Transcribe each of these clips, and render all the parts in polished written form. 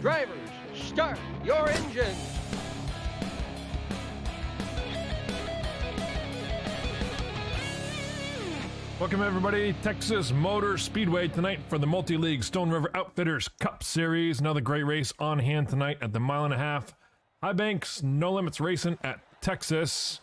Drivers, start your engines. Welcome everybody, Texas Motor Speedway tonight for the Multi-League Stone River Outfitters Cup Series. Another great race on hand tonight at the 1.5 mile High Banks No Limits Racing at Texas.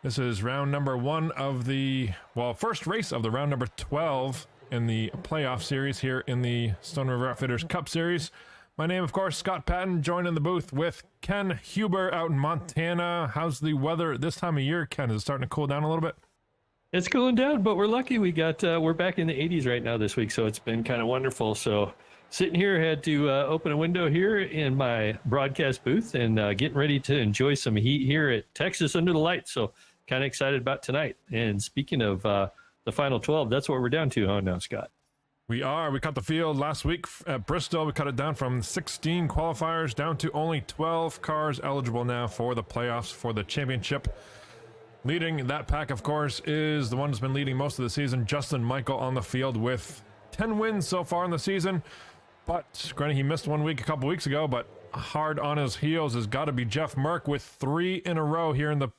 This is round number 1 of the, first race of the round number 12 in the playoff series here in the Stone River Outfitters Cup Series. My name, of course, Scott Patton, joined in the booth with Ken Huber out in Montana. How's the weather this time of year, Ken? Is it starting to cool down a little bit? It's cooling down, but we're lucky. We're back in the 80s right now this week, so it's been kind of wonderful. So sitting here, had to open a window here in my broadcast booth and getting ready to enjoy some heat here at Texas under the lights. So kind of excited about tonight. And speaking of the final 12, that's what we're down to, huh, now, Scott? We are. We cut the field last week at Bristol. We cut it down from 16 qualifiers down to only 12 cars eligible now for the playoffs for the championship. Leading that pack, of course, is the one who's been leading most of the season, Justin Michael, on the field with 10 wins so far in the season. But granted, he missed 1 week a couple weeks ago, but hard on his heels has got to be Jeff Merck with 3 in a row here in the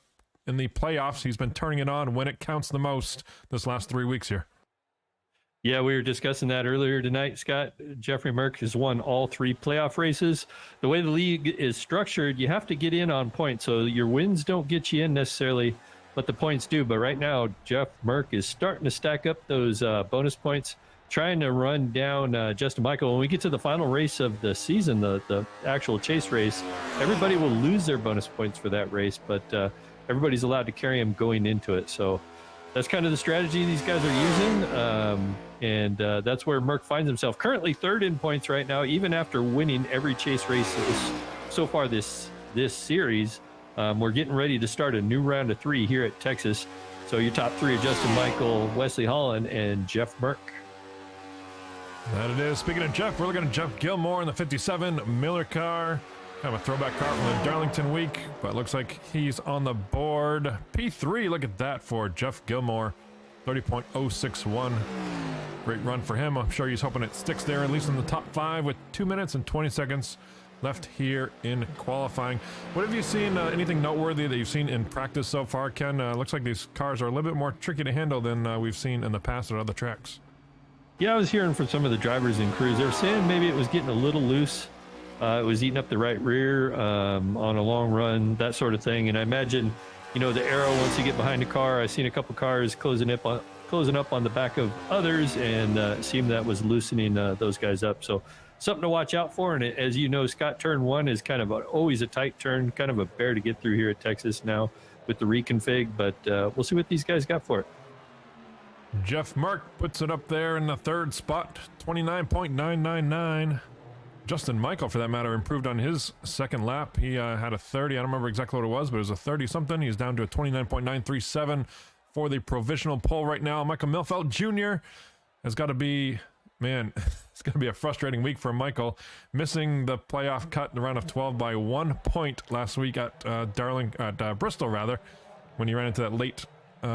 playoffs. He's been turning it on when it counts the most this last 3 weeks here. Yeah, we were discussing that earlier tonight, Scott. Jeffrey Merck has won all 3 playoff races. The way the league is structured, you have to get in on points, so your wins don't get you in necessarily, but the points do. But right now, Jeff Merck is starting to stack up those bonus points, trying to run down Justin Michael. When we get to the final race of the season, the actual chase race, everybody will lose their bonus points for that race, but everybody's allowed to carry them going into it. So that's kind of the strategy these guys are using, and that's where Merck finds himself. Currently 3rd in points right now, even after winning every chase race so far this series. We're getting ready to start a new round of 3 here at Texas. So your top 3 are Justin Michael, Wesley Holland, and Jeff Merck. That it is. Speaking of Jeff, we're looking at Jeff Gilmore in the 57 Miller car. Kind of a throwback car from the Darlington week, but looks like he's on the board. P3, look at that for Jeff Gilmore. 30.061. Great run for him. I'm sure he's hoping it sticks there, at least in the top 5 with 2 minutes and 20 seconds left here in qualifying. What have you seen, anything noteworthy that you've seen in practice so far, Ken? Looks like these cars are a little bit more tricky to handle than we've seen in the past at other tracks. Yeah, I was hearing from some of the drivers and crews. They were saying maybe it was getting a little loose. It was eating up the right rear on a long run, that sort of thing. And I imagine, the aero, once you get behind the car, I've seen a couple cars closing up on the back of others, and it seemed that was loosening those guys up. So something to watch out for. And as you know, Scott, turn 1 is kind of always a tight turn, kind of a bear to get through here at Texas now with the reconfig, but we'll see what these guys got for it. Jeff Merck puts it up there in the 3rd spot, 29.999. Justin Michael, for that matter, improved on his second lap. He had a 30. I don't remember exactly what it was, but it was a 30-something. He's down to a 29.937 for the provisional poll right now. Michael Milfeld Jr. has got to be, it's going to be a frustrating week for Michael. Missing the playoff cut in the round of 12 by 1 point last week at Bristol, when he ran into that late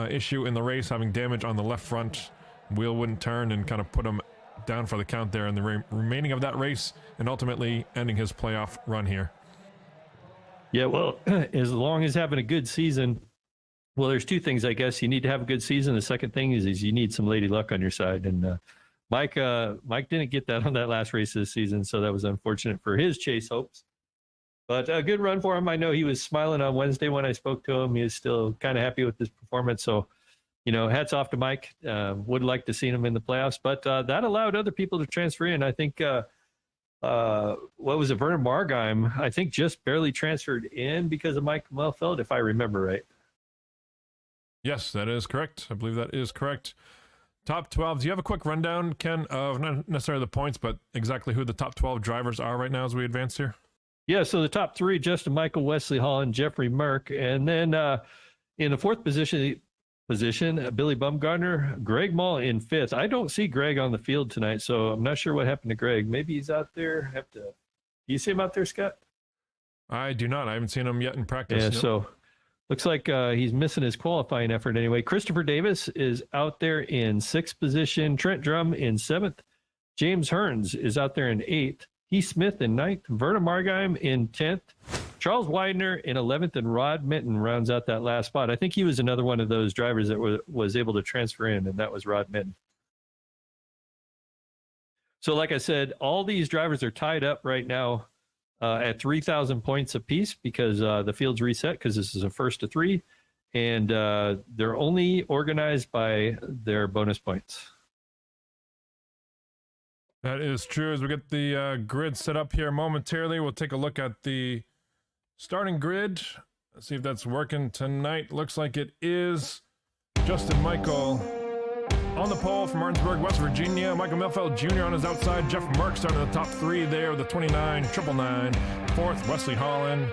issue in the race, having damage on the left front. Wheel wouldn't turn and kind of put him down for the count there in the remaining of that race, and ultimately ending his playoff run here. Yeah, well, as long as having a good season, well, there's 2 things, I guess. You need to have a good season. The second thing is you need some lady luck on your side. And Mike didn't get that on that last race this season, so that was unfortunate for his chase hopes. But a good run for him. I know he was smiling on Wednesday when I spoke to him. He was still kind of happy with his performance. So, hats off to Mike. Would like to see him in the playoffs, but that allowed other people to transfer in. I think, what was it, Vernon Margheim, I think just barely transferred in because of Mike Melfeld, if I remember right. Yes, that is correct. I believe that is correct. Top 12. Do you have a quick rundown, Ken, of not necessarily the points, but exactly who the top 12 drivers are right now as we advance here? Yeah, so the top 3, Justin Michael, Wesley Holland, Jeffrey Merck, and then in the 4th position, Billy Bumgarner, Greg Mall in 5th. I don't see Greg on the field tonight, so I'm not sure what happened to Greg. Maybe he's out there. Do you see him out there, Scott? I do not. I haven't seen him yet in practice. Yeah, no. So looks like he's missing his qualifying effort anyway. Christopher Davis is out there in 6th position. Trent Drum in 7th. James Hearns is out there in 8th. Heath Smith in 9th, Verna Margheim in 10th, Charles Widener in 11th, and Rod Minton rounds out that last spot. I think he was another one of those drivers that was able to transfer in, and that was Rod Minton. So like I said, all these drivers are tied up right now at 3,000 points apiece because the field's reset because this is a first to 3, and they're only organized by their bonus points. That is true. As we get the grid set up here momentarily, we'll take a look at the starting grid. Let's see if that's working tonight. Looks like it is. Justin Michael on the pole from Martinsburg, West Virginia. Michael Melfeld Jr. on his outside. Jeff Merck starting in the top 3 there with the 29, 999. 4th, Wesley Holland.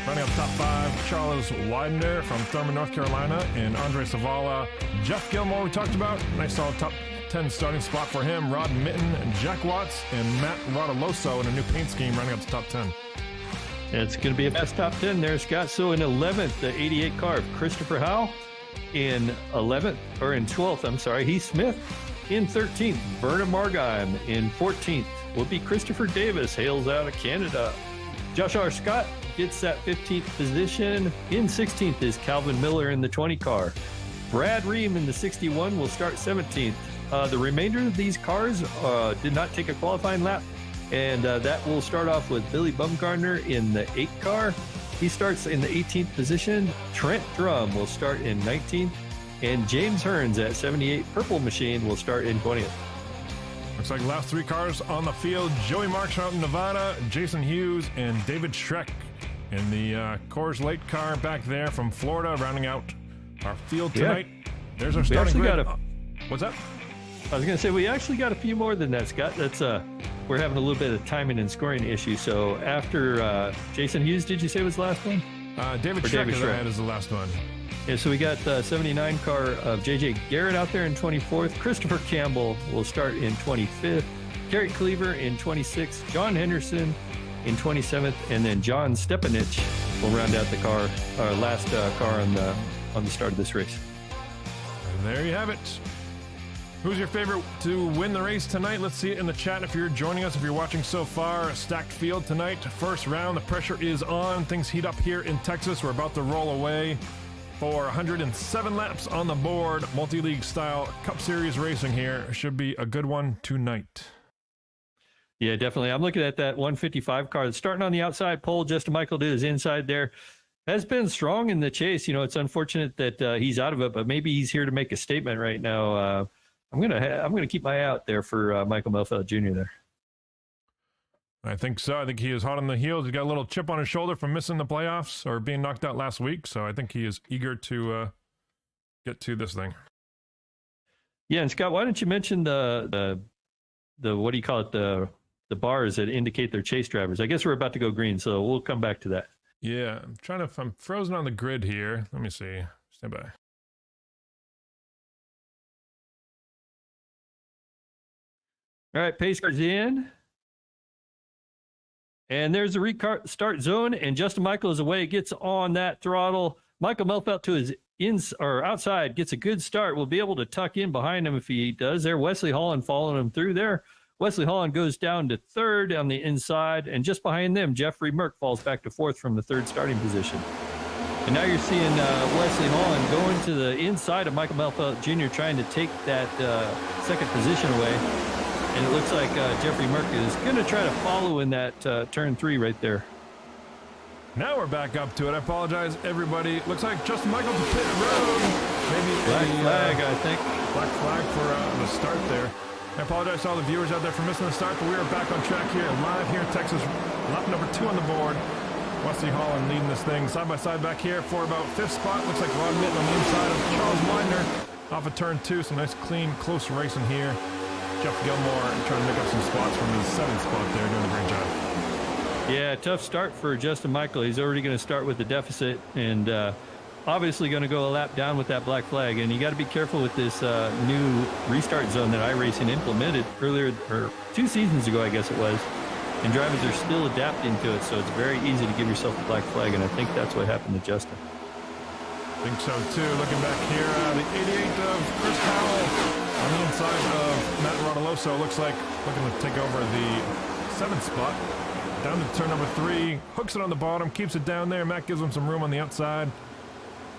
Running up top 5, Charles Widener from Thurman, North Carolina. And Andre Savala. Jeff Gilmore we talked about. Nice solid top 10 starting spot for him. Rod Minton, Jack Watts, and Matt Rodoloso in a new paint scheme running up to top 10. It's going to be a best top 10 there, Scott. So in 11th, the 88 car of Christopher Howe. In 12th, I'm sorry, Heath Smith. In 13th, Verna Margheim. In 14th will be Christopher Davis, hails out of Canada. Josh R. Scott gets that 15th position. In 16th is Calvin Miller in the 20 car. Brad Ream in the 61 will start 17th. The remainder of these cars did not take a qualifying lap, and that will start off with Billy Bumgarner in the 8 car. He starts in the 18th position. Trent Drum will start in 19th. And James Hearns at 78 Purple Machine will start in 20th. Looks like the last 3 cars on the field. Joey Marks out in Nevada, Jason Hughes, and David Schreck in the Coors Light car back there from Florida, rounding out our field tonight. Yeah. There's our starting grid. What's that? I was going to say, we actually got a few more than that, Scott. That's we're having a little bit of timing and scoring issue. So after Jason Hughes, did you say was the last one? David Schreck is the last one. Yeah, so we got the 79 car of J.J. Garrett out there in 24th. Christopher Campbell will start in 25th. Gary Cleaver in 26th. John Henderson in 27th. And then John Stepanich will round out the car, our last car on the start of this race. And there you have it. Who's your favorite to win the race tonight? Let's see it in the chat if you're joining us, if you're watching so far. A stacked field tonight. First round, the pressure is on. Things heat up here in Texas. We're about to roll away for 107 laps on the board. Multi-league style Cup Series racing here. Should be a good one tonight. Yeah, definitely. I'm looking at that 155 car. Starting on the outside pole, Justin Michael did his inside there. Has been strong in the chase. You know, it's unfortunate that he's out of it, but maybe he's here to make a statement right now. I'm gonna keep my eye out there for Michael Melfeld Jr. there. I think so. I think he is hot on the heels. He's got a little chip on his shoulder from missing the playoffs or being knocked out last week. So I think he is eager to get to this thing. Yeah, and Scott, why don't you mention the what do you call it, the bars that indicate they're chase drivers? I guess we're about to go green, so we'll come back to that. Yeah, I'm frozen on the grid here. Let me see. Stand by. All right, pace car's in. And there's the restart zone, and Justin Michael is away, gets on that throttle. Michael Melfeld to his outside, gets a good start. We'll be able to tuck in behind him if he does there. Wesley Holland following him through there. Wesley Holland goes down to 3rd on the inside, and just behind them, Jeffrey Merck falls back to 4th from the 3rd starting position. And now you're seeing Wesley Holland going to the inside of Michael Melfeld Jr., trying to take that 2nd position away. And it looks like Jeffrey Merck is going to try to follow in that turn 3 right there. Now we're back up to it. I apologize, everybody. Looks like Justin Michael to pit road. Maybe black flag, I think. Black flag for the start there. I apologize to all the viewers out there for missing the start, but we are back on track here, live here in Texas. Lap number 2 on the board. Wesley Holland leading this thing side by side back here for about 5th spot. Looks like Rod Minton on the inside of Charles Widener off of turn 2. Some nice, clean, close racing here. Jeff Gilmore trying to make up some spots from his 7th spot there, doing a great job. Yeah, tough start for Justin Michael. He's already going to start with the deficit, and obviously going to go a lap down with that black flag. And you got to be careful with this new restart zone that iRacing implemented earlier, or 2 seasons ago, I guess it was. And drivers are still adapting to it, so it's very easy to give yourself a black flag, and I think that's what happened to Justin. I think so too. Looking back here, the 88 of Chris Powell on the inside of Matt Rodoloso. Looks like looking to take over the 7th spot. Down to turn number 3, hooks it on the bottom, keeps it down there. Matt gives him some room on the outside.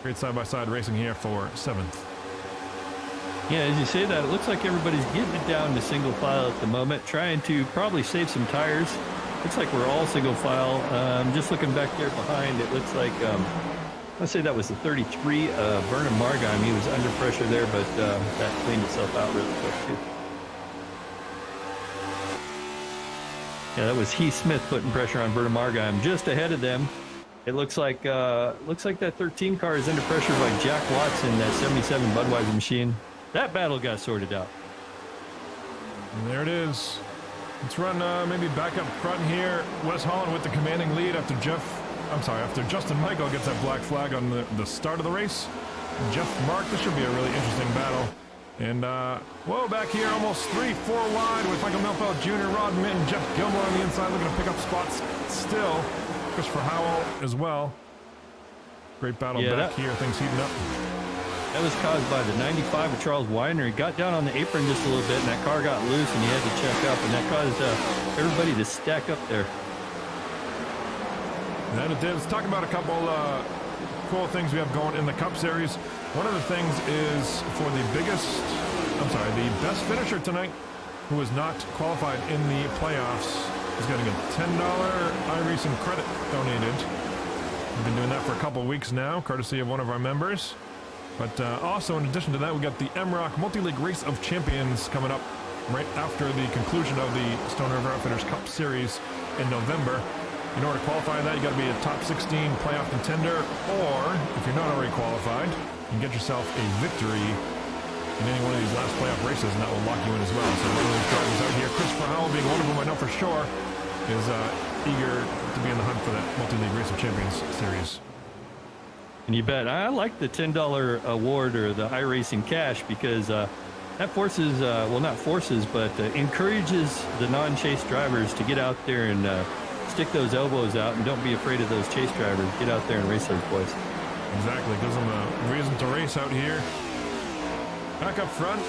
Great side-by-side racing here for 7th. Yeah, as you say that, it looks like everybody's getting it down to single file at the moment, trying to probably save some tires. Looks like we're all single file. Just looking back there behind, it looks like, let's say that was the 33, Vernon Margheim. He was under pressure there, but that cleaned itself out really quick, too. Yeah, that was Heath Smith putting pressure on Vernon Margheim just ahead of them. It looks like that 13 car is under pressure by Jack Watson, that 77 Budweiser machine. That battle got sorted out. And there it is. Let's run maybe back up front here. Wes Holland with the commanding lead after Justin Michael gets that black flag on the start of the race. Jeff Mark, this should be a really interesting battle. And, whoa, back here, almost 3-4 wide with Michael Milfeld Jr., Rod Minton, Jeff Gilmore on the inside looking to pick up spots still. Christopher Howell as well. Great battle back here, things heating up. That was caused by the 95 of Charles Weiner. He got down on the apron just a little bit, and that car got loose, and he had to check up, and that caused everybody to stack up there. That it did. Let's talk about a couple cool things we have going in the Cup Series. One of the things is for the best finisher tonight, who is not qualified in the playoffs, is getting a $10 iRacing credit donated. We've been doing that for a couple weeks now, courtesy of one of our members. But also, in addition to that, we got the MROC Multi-League Race of Champions coming up right after the conclusion of the Stone River Outfitters Cup Series in November. In order to qualify that, you got to be a top 16 playoff contender, or if you're not already qualified, you can get yourself a victory in any one of these last playoff races, and that will lock you in as well. So one of these drivers out here, Christopher Howell being one of them, I know for sure, is eager to be in the hunt for that Multi-League Race of Champions series. And you bet. I like the $10 award or the iRacing cash because that forces, well, not forces, but encourages the non-chase drivers to get out there and stick those elbows out and don't be afraid of those chase drivers. Get out there and race those boys. Exactly. Gives them a reason to race out here. Back up front,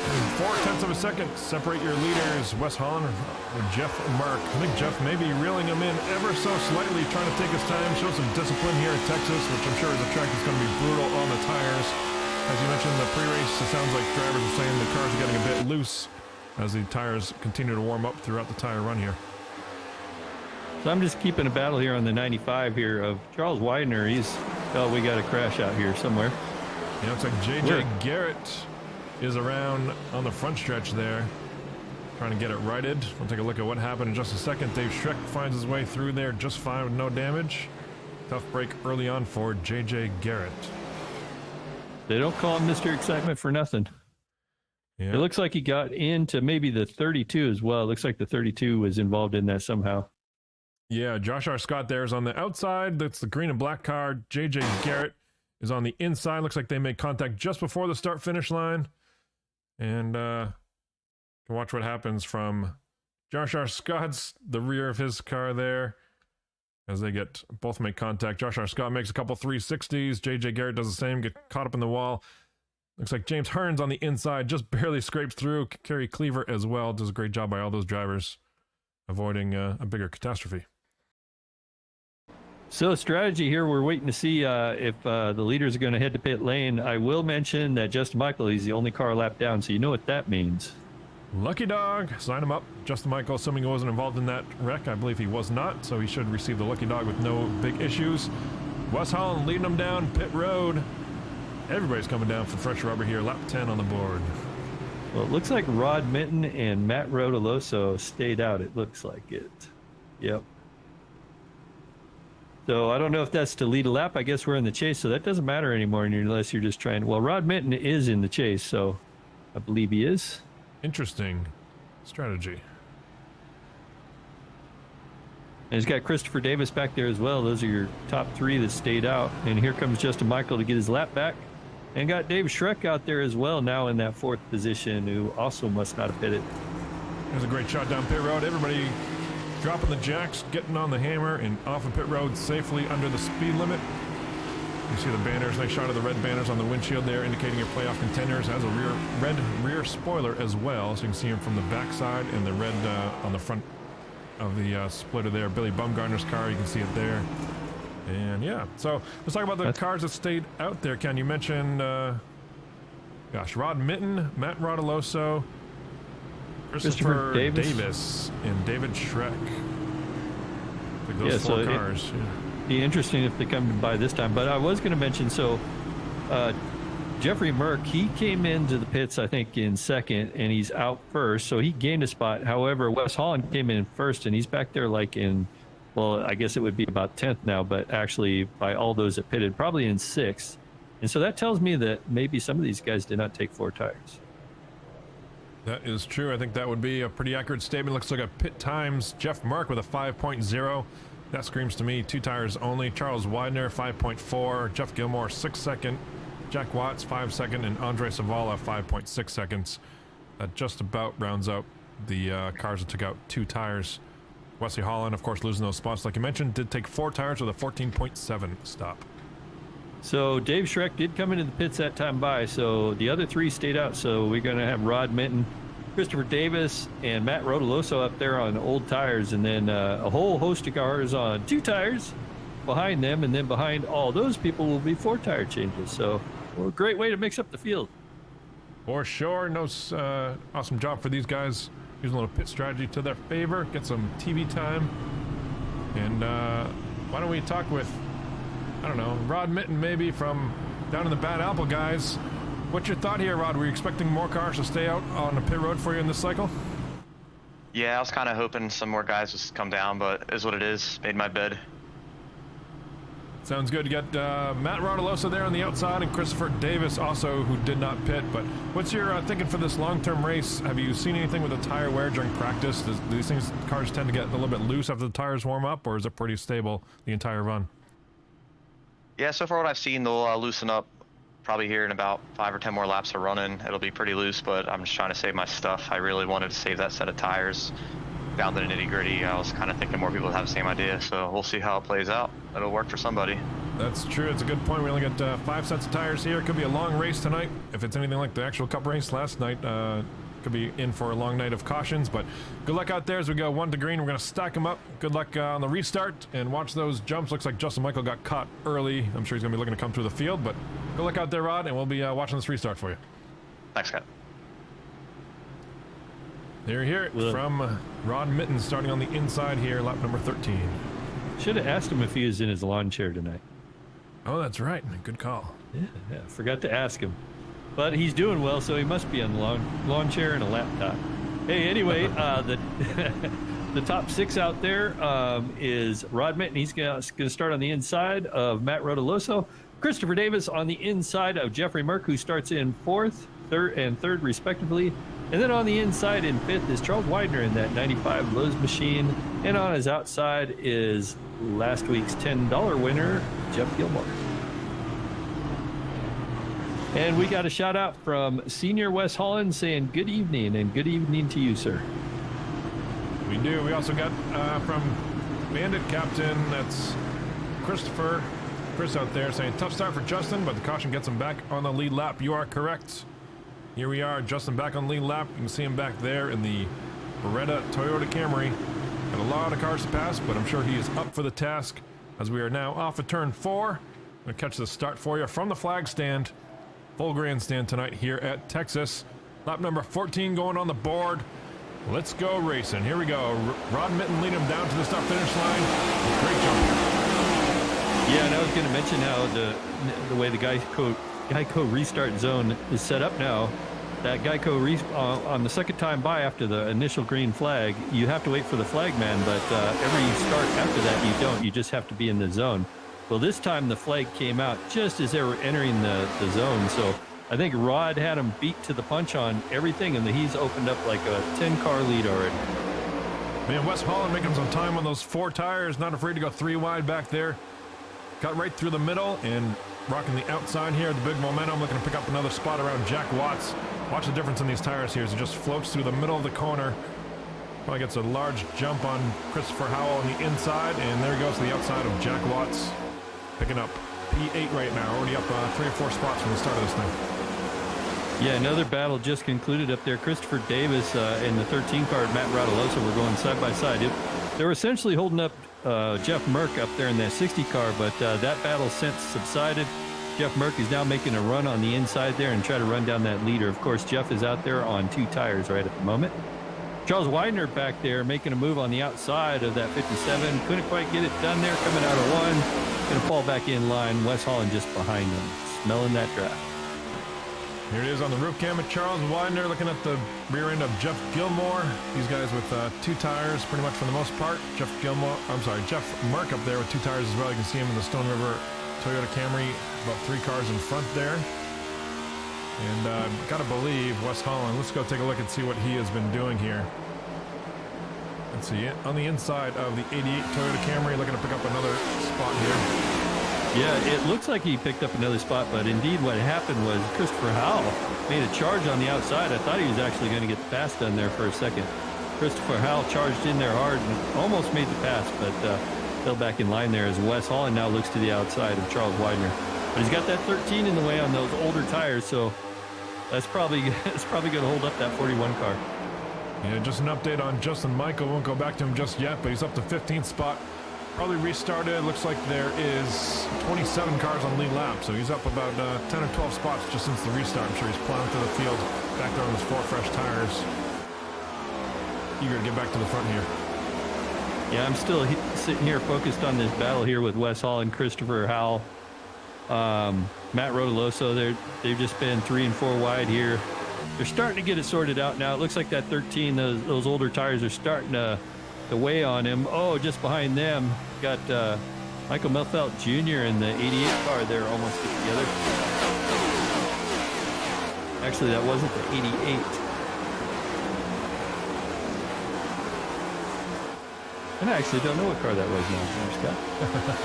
0.4 of a second separate your leaders. Wes Holland with Jeff Mark. I think Jeff may be reeling him in ever so slightly, trying to take his time, show some discipline here at Texas, which I'm sure is a track that's going to be brutal on the tires. As you mentioned, the pre-race, it sounds like drivers are saying the cars are getting a bit loose as the tires continue to warm up throughout the tire run here. So I'm just keeping a battle here on the 95 here of Charles Widener. We got a crash out here somewhere. Yeah, it's like JJ Garrett is around on the front stretch there, trying to get it righted. We'll take a look at what happened in just a second. Dave Schreck finds his way through there just fine with no damage. Tough break early on for JJ Garrett. They don't call him Mr. Excitement for nothing. Yeah. It looks like he got into maybe the 32 as well. It looks like the 32 was involved in that somehow. Yeah, Josh R. Scott there is on the outside. That's the green and black car. JJ Garrett is on the inside. Looks like they made contact just before the start-finish line. And can watch what happens from Josh R. Scott's, the rear of his car there, as they both make contact. Josh R. Scott makes a couple 360s. JJ Garrett does the same, get caught up in the wall. Looks like James Hearns on the inside just barely scrapes through. Kerry Cleaver as well. Does a great job by all those drivers avoiding a bigger catastrophe. So strategy here, we're waiting to see if the leaders are going to head to pit lane. I will mention that Justin Michael, he's the only car lap down, so you know what that means. Lucky dog, sign him up. Justin Michael, assuming he wasn't involved in that wreck, I believe he was not, so he should receive the lucky dog with no big issues. Wes Holland leading them down pit road. Everybody's coming down for fresh rubber here, lap 10 on the board. Well, it looks like Rod Minton and Matt Rodoloso stayed out, it looks like it. Yep. So I don't know if that's to lead a lap. I guess we're in the chase, so that doesn't matter anymore unless you're just trying. Well, Rod Minton is in the chase, so I believe he is. Interesting strategy. And he's got Christopher Davis back there as well. Those are your top three that stayed out. And here comes Justin Michael to get his lap back. And got Dave Schreck out there as well, now in that fourth position, who also must not have pitted. There's a great shot down pit road. Everybody dropping the jacks, getting on the hammer, and off of pit road safely under the speed limit. You see the banners, nice shot of the red banners on the windshield there, indicating your playoff contenders. Has a red rear spoiler as well, so you can see them from the backside, and the red on the front of the splitter there. Billy Bumgarner's car, you can see it there. And yeah, so let's talk about the cars that stayed out there. Ken, you mentioned, Rod Mitten, Matt Rodoloso, Christopher Davis, and David Schreck. Like those four cars. Be interesting if they come by this time. But I was going to mention, Jeffrey Merck, he came into the pits, I think, in second, and he's out first, so he gained a spot. However, Wes Holland came in first, and he's back there like in, well, I guess it would be about 10th now, but actually by all those that pitted, probably in 6th. And so that tells me that maybe some of these guys did not take 4 tires. That is true. I think that would be a pretty accurate statement. Looks like a pit times. Jeff Mark with a 5.0. That screams to me 2 tires only. Charles Widener, 5.4. Jeff Gilmore, 6 second. Jack Watts, 5 second. And Andre Savala, 5.6 seconds. That just about rounds out the cars that took out 2 tires. Wesley Holland, of course, losing those spots, like you mentioned, did take 4 tires with a 14.7 stop. So Dave Schreck did come into the pits that time by, so the other 3 stayed out. So we're going to have Rod Minton, Christopher Davis, and Matt Rodoloso up there on old tires, and then a whole host of cars on 2 tires behind them, and then behind all those people will be 4 tire changes. So a great way to mix up the field. For sure. No, awesome job for these guys. Using a little pit strategy to their favor. Get some TV time. And why don't we talk with, I don't know, Rod Mitten maybe from down in the Bad Apple, guys. What's your thought here, Rod? Were you expecting more cars to stay out on the pit road for you in this cycle? Yeah, I was kind of hoping some more guys would come down, but it is what it is. Made my bed. Sounds good. You got Matt Rodoloso there on the outside and Christopher Davis also, who did not pit. But what's your thinking for this long-term race? Have you seen anything with the tire wear during practice? Do these cars tend to get a little bit loose after the tires warm up, or is it pretty stable the entire run? Yeah, so far what I've seen, they'll loosen up probably here in about 5 or 10 more laps of running. It'll be pretty loose, but I'm just trying to save my stuff. I really wanted to save that set of tires down to the nitty-gritty. I was kind of thinking more people have the same idea, so we'll see how it plays out. It'll work for somebody. That's true. It's a good point. We only got 5 sets of tires here. Could be a long race tonight. If it's anything like the actual Cup race last night, could be in for a long night of cautions. But good luck out there as we go 1 to green. We're going to stack them up. Good luck on the restart and watch those jumps. Looks like Justin Michael got caught early. I'm sure he's going to be looking to come through the field. But good luck out there, Rod, and we'll be watching this restart for you. Thanks, Scott. There you hear it from Rod Mitten starting on the inside here, lap number 13. Should have asked him if he was in his lawn chair tonight. Oh, that's right. Good call. Yeah, forgot to ask him. But he's doing well, so he must be on the lawn chair and a laptop. Hey, anyway, the top 6 out there is Rod Mitten. He's going to start on the inside of Matt Rodoloso. Christopher Davis on the inside of Jeffrey Merck, who starts in 4th, 3rd, and 3rd, respectively. And then on the inside in 5th is Charles Widener in that 95 Lowe's machine. And on his outside is last week's $10 winner, Jeff Gilmore. And we got a shout out from Senior Wes Holland saying good evening, and good evening to you, sir. We do. We also got from Bandit Captain, that's Chris out there saying tough start for Justin, but the caution gets him back on the lead lap. You are correct. Here we are, Justin back on the lead lap. You can see him back there in the Beretta Toyota Camry. Got a lot of cars to pass, but I'm sure he is up for the task as we are now off of turn 4. I'm going to catch the start for you from the flag stand. Full grandstand tonight here at Texas. Lap number 14 going on the board. Let's go racing. Here we go. Rod Mitten leading him down to the start finish line. Great jump here. Yeah, and I was going to mention how the way the Geico restart zone is set up now. That Geico on the second time by after the initial green flag, you have to wait for the flagman, but every start after that you don't. You just have to be in the zone. Well, this time the flag came out just as they were entering the zone, so I think Rod had him beat to the punch on everything, and he's opened up like a 10-car lead already. Man, Wes Holland making some time on those 4 tires, not afraid to go 3 wide back there. Got right through the middle and rocking the outside here. The big momentum, looking to pick up another spot around Jack Watts. Watch the difference in these tires here as it just floats through the middle of the corner. Probably gets a large jump on Christopher Howell on the inside, and there he goes to the outside of Jack Watts. Picking up P8 right now, already up 3 or 4 spots from the start of this thing. Yeah, another battle just concluded up there. Christopher Davis and the 13 car, Matt Rodoloso, were going side by side. They were essentially holding up Jeff Merck up there in that 60 car, but that battle since subsided. Jeff Merck is now making a run on the inside there and try to run down that leader. Of course, Jeff is out there on 2 tires right at the moment. Charles Widener back there making a move on the outside of that 57. Couldn't quite get it done there, coming out of 1. Going to fall back in line. Wes Holland just behind him, smelling that draft. Here it is on the roof cam at Charles Widener, looking at the rear end of Jeff Gilmore. These guys with 2 tires, pretty much for the most part. Jeff Merck up there with 2 tires as well. You can see him in the Stone River Toyota Camry, about 3 cars in front there. And gotta believe Wes Holland. Let's go take a look and see what he has been doing here. Let's see it on the inside of the 88 Toyota Camry, looking to pick up another spot here. Yeah, it looks like he picked up another spot, but indeed what happened was Christopher Howell made a charge on the outside. I thought he was actually going to get the pass done there for a second. Christopher Howell charged in there hard and almost made the pass, but fell back in line there as Wes Holland now looks to the outside of Charles Widener. But he's got that 13 in the way on those older tires, so that's probably going to hold up that 41 car. Yeah, just an update on Justin Michael. Won't go back to him just yet, but he's up to 15th spot. Probably restarted. Looks like there is 27 cars on lead lap, so he's up about 10 or 12 spots just since the restart. I'm sure he's plowing through the field back there on his 4 fresh tires. Eager to get back to the front here. Yeah, I'm still sitting here focused on this battle here with Wes Hall and Christopher Howell. Matt Rotoloso, they've just been 3 and 4 wide here. They're starting to get it sorted out now. It looks like that 13, those older tires are starting to weigh on him. Oh, just behind them, got Michael Melfelt Jr. in the 88 car there, almost together. Actually, that wasn't the 88. And I actually don't know what car that was now, Scott.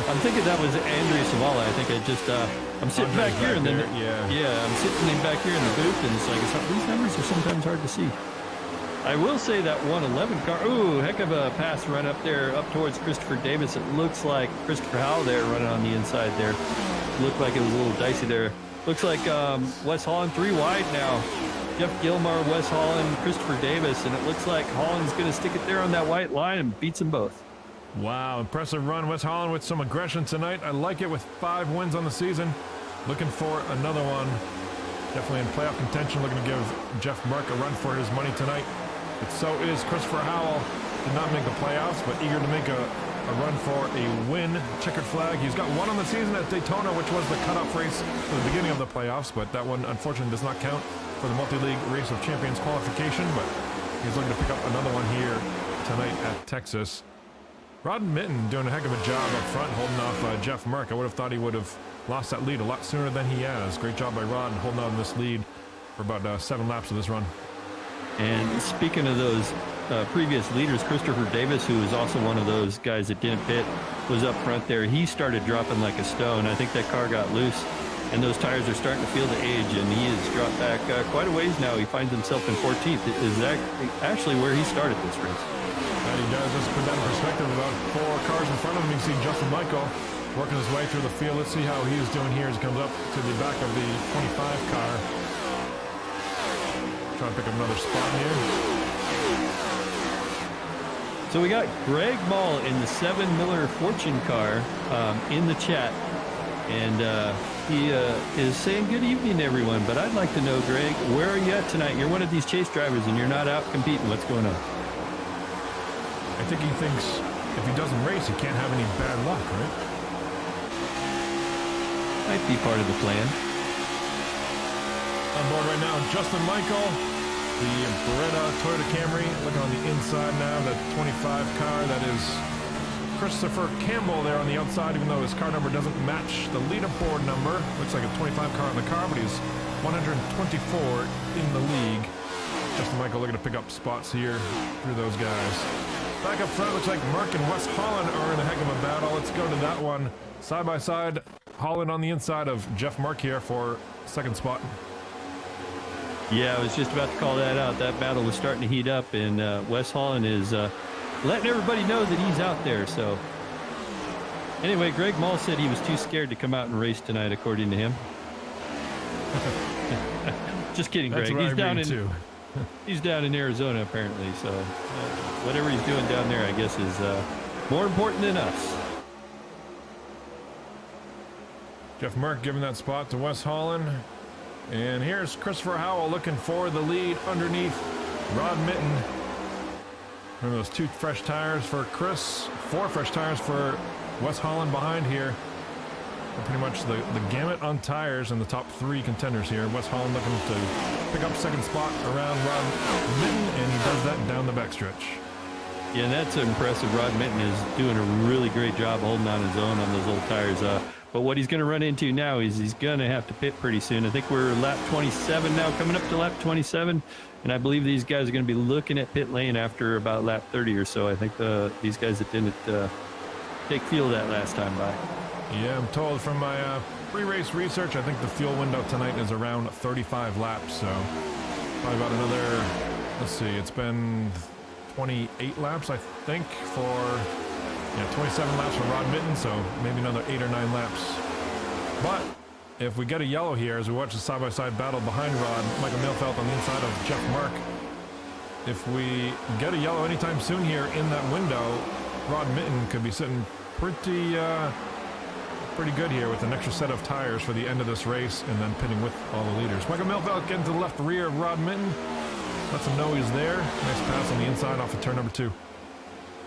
I'm thinking that was Andrea Savala. I think I'm sitting back here, and then I'm sitting back here in the booth, and it's like these numbers are sometimes hard to see. I will say that 111 car, ooh, heck of a pass run up there, up towards Christopher Davis. It looks like Christopher Howell there running on the inside there. Looked like it was a little dicey there. Looks like Wes Holland 3 wide now. Jeff Gilmore, Wes Holland, Christopher Davis, and it looks like Holland's going to stick it there on that white line and beats them both. Wow, impressive run. Wes Holland with some aggression tonight. I like it with 5 wins on the season. Looking for another one. Definitely in playoff contention, looking to give Jeff Merck a run for his money tonight. But so is Christopher Howell. Did not make the playoffs, but eager to make a run for a win. Checkered Flag. He's got 1 on the season at Daytona, which was the cutoff race for the beginning of the playoffs, but that one unfortunately does not count for the multi-league race of champions qualification, but he's looking to pick up another one here tonight at Texas. Rod Mitten doing a heck of a job up front, holding off Jeff Merck. I would have thought he would have lost that lead a lot sooner than he has. Great job by Rod holding on this lead for about 7 laps of this run. And speaking of those previous leaders, Christopher Davis, who is also one of those guys that didn't pit, was up front there. He started dropping like a stone. I think that car got loose, and those tires are starting to feel the age, and he has dropped back quite a ways now. He finds himself in 14th. It is actually where he started this race. And he does. Let's put that in perspective. About 4 cars in front of him, you can see Justin Michael working his way through the field. Let's see how he's doing here as he comes up to the back of the 25 car. Trying to pick up another spot here. So we got Greg Mall in the 7 Miller Fortune car in the chat. And he is saying good evening, everyone. But I'd like to know, Greg, where are you at tonight? You're one of these chase drivers, and you're not out competing. What's going on? I think he thinks if he doesn't race, he can't have any bad luck, right? Might be part of the plan. On board right now, Justin Michael, the Beretta Toyota Camry. Looking on the inside now, that 25 car. That is Christopher Campbell there on the outside, even though his car number doesn't match the leaderboard number. Looks like a 25 car on the car, but he's 124 in the league. Justin Michael looking to pick up spots here through those guys. Back up front, looks like Merck and Wes Holland are in a heck of a battle. Let's go to that one. Side by side, Holland on the inside of Jeff Merck here for 2nd spot. Yeah, I was just about to call that out. That battle was starting to heat up, and Wes Holland is letting everybody know that he's out there. So anyway, Greg Mall said he was too scared to come out and race tonight, according to him. Just kidding, Greg. That's what He's I down read in too. He's down in Arizona apparently, so whatever he's doing down there, I guess, is more important than us. Jeff Merck giving that spot to Wes Holland. And here's Christopher Howell looking for the lead underneath Rod Mitten. Remember those 2 fresh tires for Chris, 4 fresh tires for Wes Holland behind here. Pretty much the gamut on tires in the top 3 contenders here. Wes Holland looking to pick up second spot around Rod Mitten, and he does that down the backstretch. Yeah, and that's impressive. Rod Mitten is doing a really great job holding on his own on those old tires. But what he's going to run into now is he's going to have to pit pretty soon. I think we're lap 27 now, coming up to lap 27. And I believe these guys are going to be looking at pit lane after about lap 30 or so. I think these guys that didn't take fuel that last time by. Yeah, I'm told from my pre-race research, I think the fuel window tonight is around 35 laps. So probably about another, let's see, it's been 28 laps, I think, for... Yeah, 27 laps for Rod Mitten, so maybe another 8 or 9 laps. But if we get a yellow here, as we watch the side-by-side battle behind Rod, Michael Milfeld on the inside of Jeff Mark, if we get a yellow anytime soon here in that window, Rod Mitten could be sitting pretty good here with an extra set of tires for the end of this race and then pitting with all the leaders. Michael Milfeld getting to the left rear of Rod Mitten. Lets him know he's there. Nice pass on the inside off of turn number 2.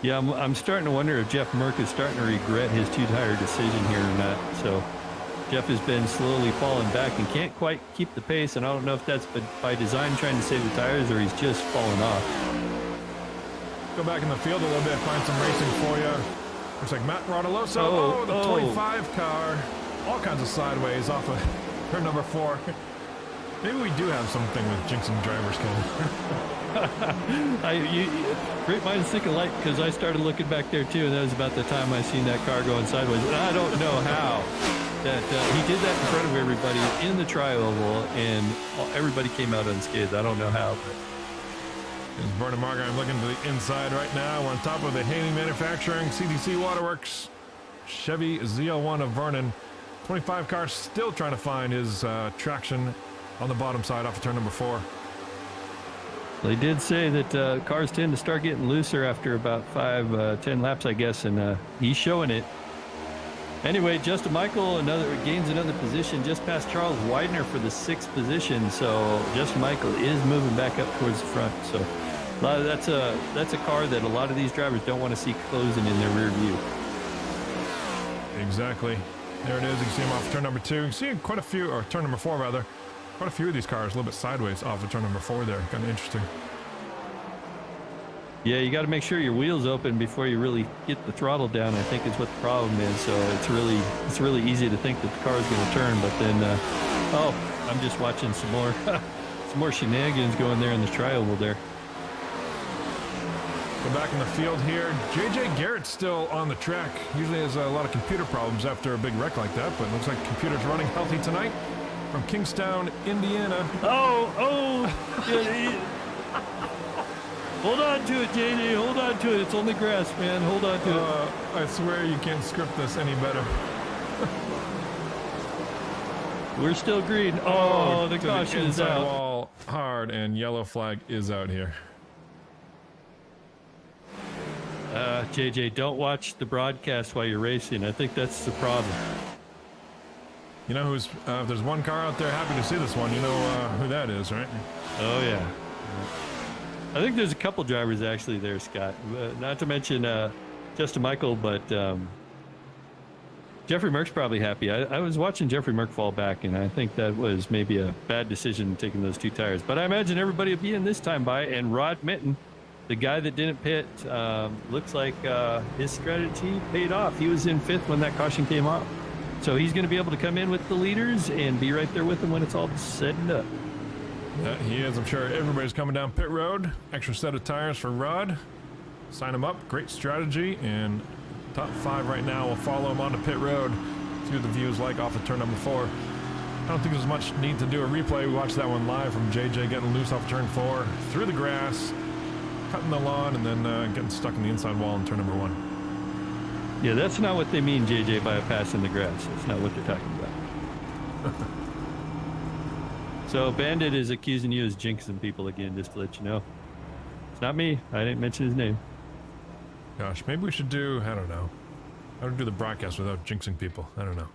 Yeah, I'm starting to wonder if Jeff Merck is starting to regret his 2-tire decision here or not. So Jeff has been slowly falling back and can't quite keep the pace, and I don't know if that's by design trying to save the tires or he's just falling off. Go back in the field a little bit, find some racing for you. Looks like Matt Rodoloso. The 25 car. All kinds of sideways off of turn number 4. Maybe we do have something with jinxing driver skill. Great minds think alike, because I started looking back there too, and that was about the time I seen that car going sideways. And I don't know how that he did that in front of everybody in the tri-oval, and everybody came out unscathed. I don't know how. But. There's Vernon Margheim looking to the inside right now. We're on top of the Haney Manufacturing, CDC Waterworks, Chevy ZL1 of Vernon. 25 car still trying to find his traction on the bottom side off of turn number 4. They did say that cars tend to start getting looser after about 5-10 laps, I guess, and he's showing it. Anyway, Justin Michael gains another position just past Charles Widener for the 6th position. So Justin Michael is moving back up towards the front. So that's a car that a lot of these drivers don't want to see closing in their rear view. Exactly. There it is. You can see him off turn number 2. You can see quite a few, or turn number 4 rather. Quite a few of these cars a little bit sideways off of turn number 4 there. Kind of interesting. Yeah, you got to make sure your wheel's open before you really get the throttle down, I think is what the problem is. So it's really easy to think that the car is going to turn, but then, I'm just watching some more shenanigans going there in the tri-oval there. Go back in the field here. JJ Garrett's still on the track. Usually has a lot of computer problems after a big wreck like that, but it looks like computer's running healthy tonight. From Kingstown, Indiana. Hold on to it, JJ. Hold on to it. It's only grass, man. Hold on to it. I swear you can't script this any better. We're still green. The caution is out. Wall hard, and yellow flag is out here. JJ, don't watch the broadcast while you're racing. I think that's the problem. You know who's, if there's one car out there happy to see this one, you know who that is, right? Oh, yeah. I think there's a couple drivers actually there, Scott. Not to mention Justin Michael, but Jeffrey Merck's probably happy. I was watching Jeffrey Merck fall back, and I think that was maybe a bad decision taking those 2 tires. But I imagine everybody will be in this time by, and Rod Mitten, the guy that didn't pit, looks like his strategy paid off. He was in 5th when that caution came off. So he's going to be able to come in with the leaders and be right there with them when it's all said and done. Yeah, he is. I'm sure everybody's coming down pit road. Extra set of tires for Rod. Sign him up. Great strategy. And top 5 right now will follow him onto pit road. See what the view is like off of turn number 4. I don't think there's much need to do a replay. We watched that one live from JJ getting loose off turn 4, through the grass, cutting the lawn, and then getting stuck in the inside wall in turn number 1. Yeah, that's not what they mean, JJ, by a pass in the grass. That's not what they're talking about. So Bandit is accusing you of jinxing people again, just to let you know. It's not me. I didn't mention his name. Gosh, maybe we should do, I don't know. How to do the broadcast without jinxing people. I don't know.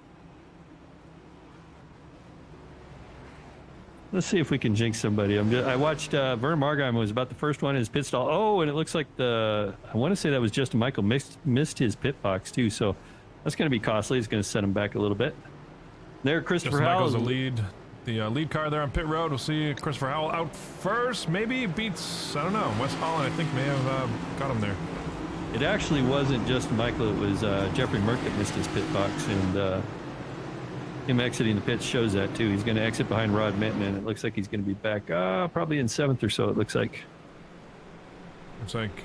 Let's see if we can jinx somebody. I watched Vernon Margheim was about the first one in his pit stall. Oh, and it looks like I want to say that was Justin Michael missed his pit box too. So that's going to be costly. It's going to set him back a little bit. There, Christopher Justin Howell. Michael's the lead car there on pit road. We'll see Christopher Howell out first. Maybe beats, I don't know, Wes Holland, I think, may have got him there. It actually wasn't Justin Michael. It was Jeffrey Merck that missed his pit box, and him exiting the pits shows that too. He's going to exit behind Rod Minton, and it looks like he's going to be back probably in 7th or so, it looks like. Looks like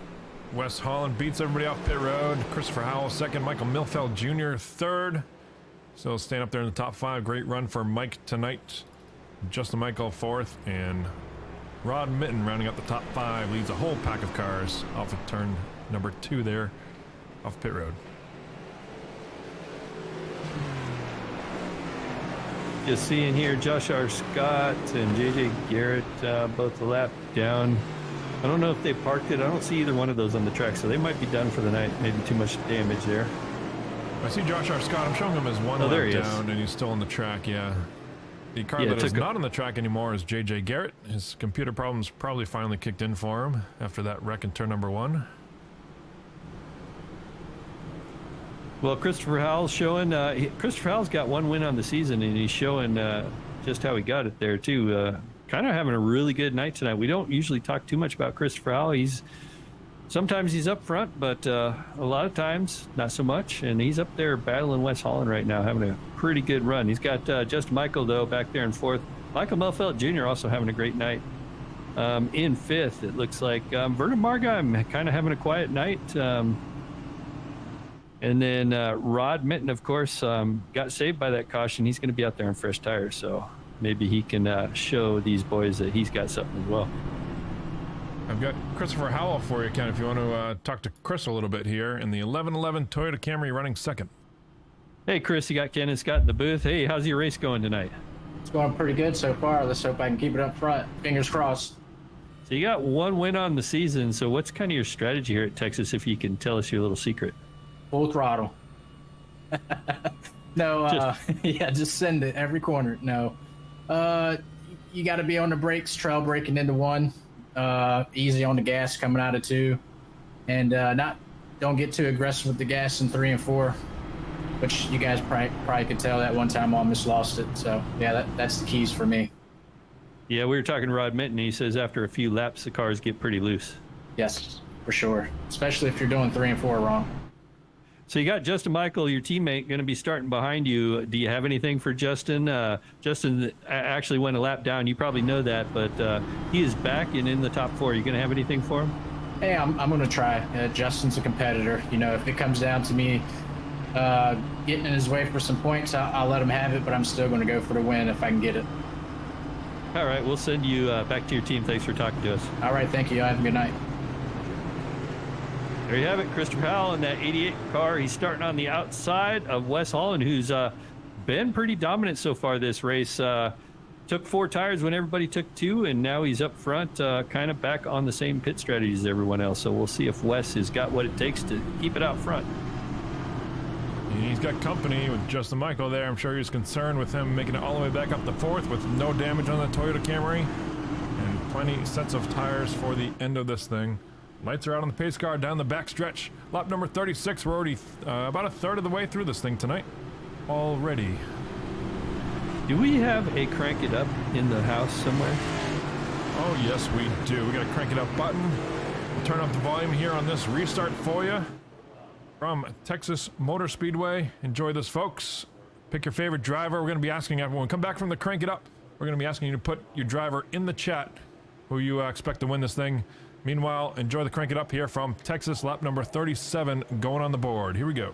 Wes Holland beats everybody off pit road. Christopher Howell second, Michael Milfeld Jr. third. Still staying up there in the top 5. Great run for Mike tonight. Justin Michael fourth, and Rod Minton rounding up the top 5, leads a whole pack of cars off of turn number 2 there off pit road. Just seeing here, Josh R. Scott and JJ Garrett both a lap down. I don't know if they parked it. I don't see either one of those on the track, so they might be done for the night. Maybe too much damage there. I see Josh R. Scott. I'm showing him as one lap down, and he's still on the track, yeah. The car that is not on the track anymore is JJ Garrett. His computer problems probably finally kicked in for him after that wreck in turn number 1. Well, Christopher Howell's showing. Christopher Howell's got 1 win on the season, and he's showing just how he got it there too. Kind of having a really good night tonight. We don't usually talk too much about Christopher Howell. Sometimes he's up front, but a lot of times not so much. And he's up there battling Wes Holland right now, having a pretty good run. He's got Justin Michael though back there in 4th. Michael Melfelt Jr. also having a great night. In 5th, it looks like Vernon Margheim kind of having a quiet night. And then Rod Minton, of course, got saved by that caution. He's going to be out there on fresh tires, so maybe he can show these boys that he's got something as well. I've got Christopher Howell for you, Ken, if you want to talk to Chris a little bit here in the 1111 Toyota Camry running second. Hey, Chris, you got Ken and Scott in the booth. Hey, how's your race going tonight? It's going pretty good so far. Let's hope I can keep it up front. Fingers crossed. So you got 1 win on the season, so what's kind of your strategy here at Texas, if you can tell us your little secret? Full throttle. No, yeah, just send it every corner. No. You got to be on the brakes, trail braking into 1. Easy on the gas coming out of 2. And don't get too aggressive with the gas in 3 and 4, which you guys probably could tell that one time I almost lost it. So, yeah, that's the keys for me. Yeah, we were talking to Rod Minton. He says after a few laps, the cars get pretty loose. Yes, for sure. Especially if you're doing 3 and 4 wrong. So you got Justin Michael, your teammate, going to be starting behind you. Do you have anything for Justin? Justin actually went a lap down. You probably know that, but he is back and in the top 4. Are you going to have anything for him? Hey, I'm going to try. Justin's a competitor. You know, if it comes down to me getting in his way for some points, I'll let him have it, but I'm still going to go for the win if I can get it. All right, we'll send you back to your team. Thanks for talking to us. All right, thank you. Have a good night. There you have it, Christopher Howell in that 88 car. He's starting on the outside of Wes Holland, who's been pretty dominant so far this race. Took 4 tires when everybody took 2, and now he's up front, kind of back on the same pit strategy as everyone else. So we'll see if Wes has got what it takes to keep it out front. He's got company with Justin Michael there. I'm sure he's concerned with him making it all the way back up to 4th with no damage on the Toyota Camry. And plenty sets of tires for the end of this thing. Lights are out on the pace car down the back stretch. Lap number 36. We're already about a third of the way through this thing tonight already. Do we have a crank it up in the house somewhere? Oh, yes, we do. We got a crank it up button. We'll turn up the volume here on this restart for you from Texas Motor Speedway. Enjoy this, folks. Pick your favorite driver. We're going to be asking everyone, come back from the crank it up. We're going to be asking you to put your driver in the chat who you expect to win this thing. Meanwhile, enjoy the crank it up here from Texas, lap number 37 going on the board. Here we go.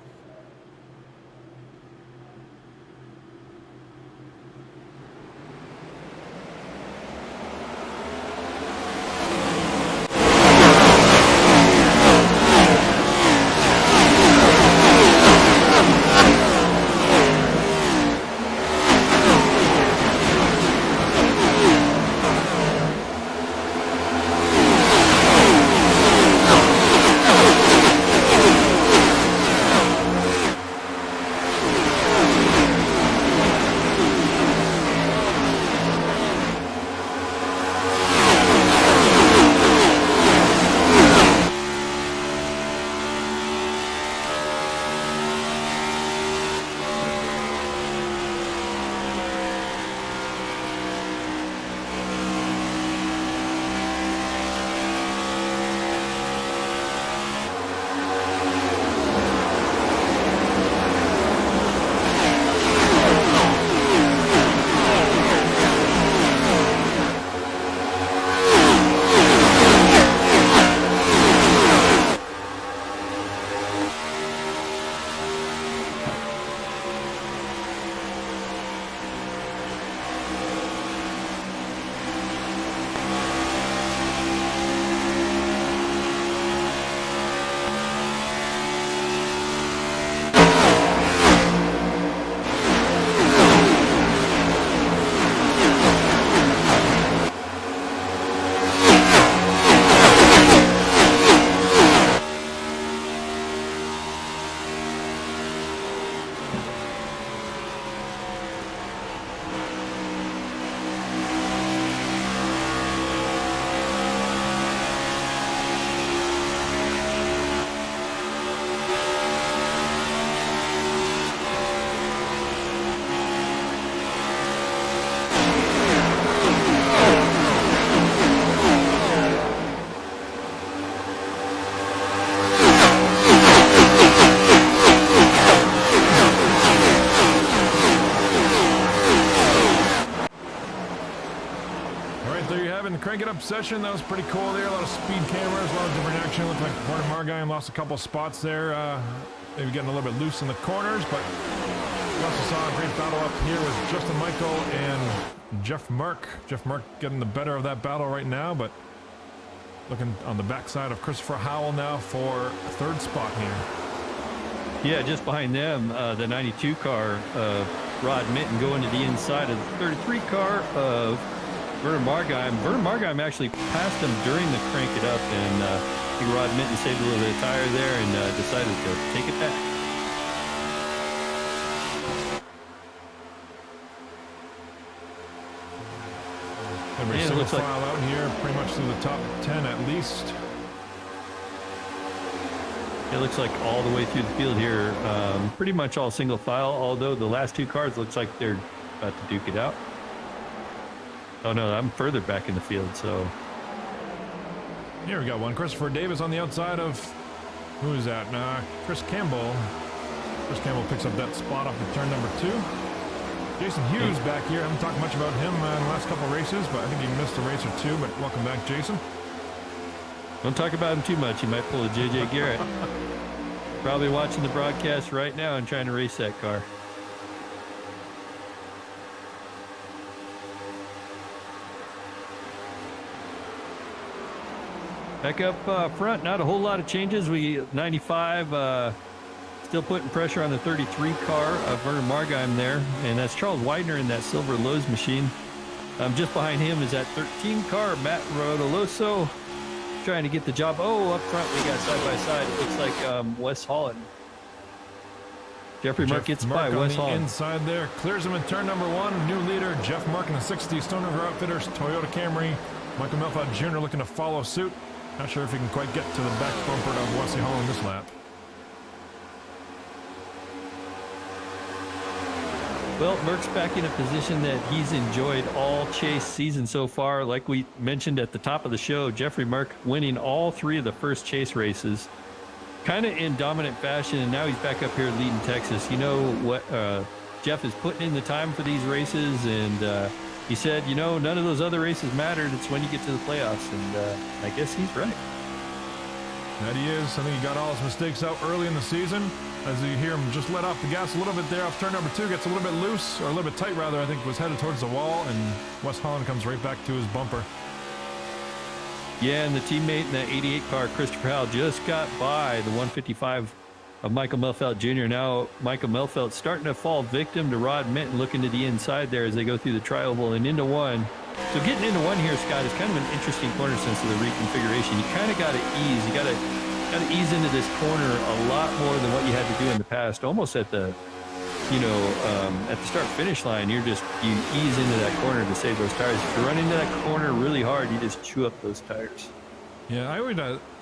All right, there you have it. The Crank It Up session. That was pretty cool there. A lot of speed cameras, a lot of different action. Looked like Vernon Margine lost a couple spots there. Maybe getting a little bit loose in the corners, but we also saw a great battle up here with Justin Michael and Jeff Mark. Jeff Mark getting the better of that battle right now, but looking on the backside of Christopher Howell now for third spot here. Yeah, just behind them, the 92 car, Rod Minton going to the inside of the 33 car of Vernon Margine. Vernon Margine actually passed him during the Crank It Up, and I think Rod Minton saved a little bit of tire there and decided to take it back. Every Yeah, it single looks like- file out here, pretty much through the top 10 at least. It looks like all the way through the field here, pretty much all single file, although the last two cars looks like they're about to duke it out. Oh no, I'm further back in the field, so. Here we got one. Christopher Davis on the outside of, who is that? Chris Campbell. Chris Campbell picks up that spot off of turn number 2. Jason Hughes back here. I haven't talked much about him in the last couple races, but I think he missed a race or two, but welcome back, Jason. Don't talk about him too much. He might pull a JJ Garrett. Probably watching the broadcast right now and trying to race that car. Back up front, not a whole lot of changes. 95 still putting pressure on the 33 car of Vernon Margine there, and that's Charles Widener in that silver Lowe's machine. Just behind him is that 13 car, Matt Rodoloso, trying to get the job. Oh, up front we got side by side. It looks like Wes Holland. Jeffrey Mark gets by Wes Holland. Inside there, clears him in turn number 1. New leader, Jeff Mark in the 60 Stone River Outfitters Toyota Camry. Michael Melfeld Jr. looking to follow suit. Not sure if he can quite get to the back bumper of Wesley Holland this lap. Well, Merck's back in a position that he's enjoyed all chase season so far. Like we mentioned at the top of the show, Jeffrey Merck winning all 3 of the first chase races, kind of in dominant fashion, and now he's back up here leading Texas. You know what? Jeff is putting in the time for these races, and he said, you know, none of those other races mattered. It's when you get to the playoffs, and I guess he's right. That he is. I think he got all his mistakes out early in the season. As you hear him just let off the gas a little bit there off turn number 2, gets a little bit loose, or a little bit tight rather, I think was headed towards the wall, and Wes Holland comes right back to his bumper. Yeah, and the teammate in that 88 car, Christopher Howell, just got by the 155 of Michael Melfeld Jr. Now, Michael Melfeld starting to fall victim to Rod Minton looking to the inside there as they go through the tri-oval and into 1. So getting into 1 here, Scott, is kind of an interesting corner since of the reconfiguration. You kind of got to ease. You got to ease into this corner a lot more than what you had to do in the past. Almost at the, at the start-finish line, you ease into that corner to save those tires. If you run into that corner really hard, you just chew up those tires. Yeah, I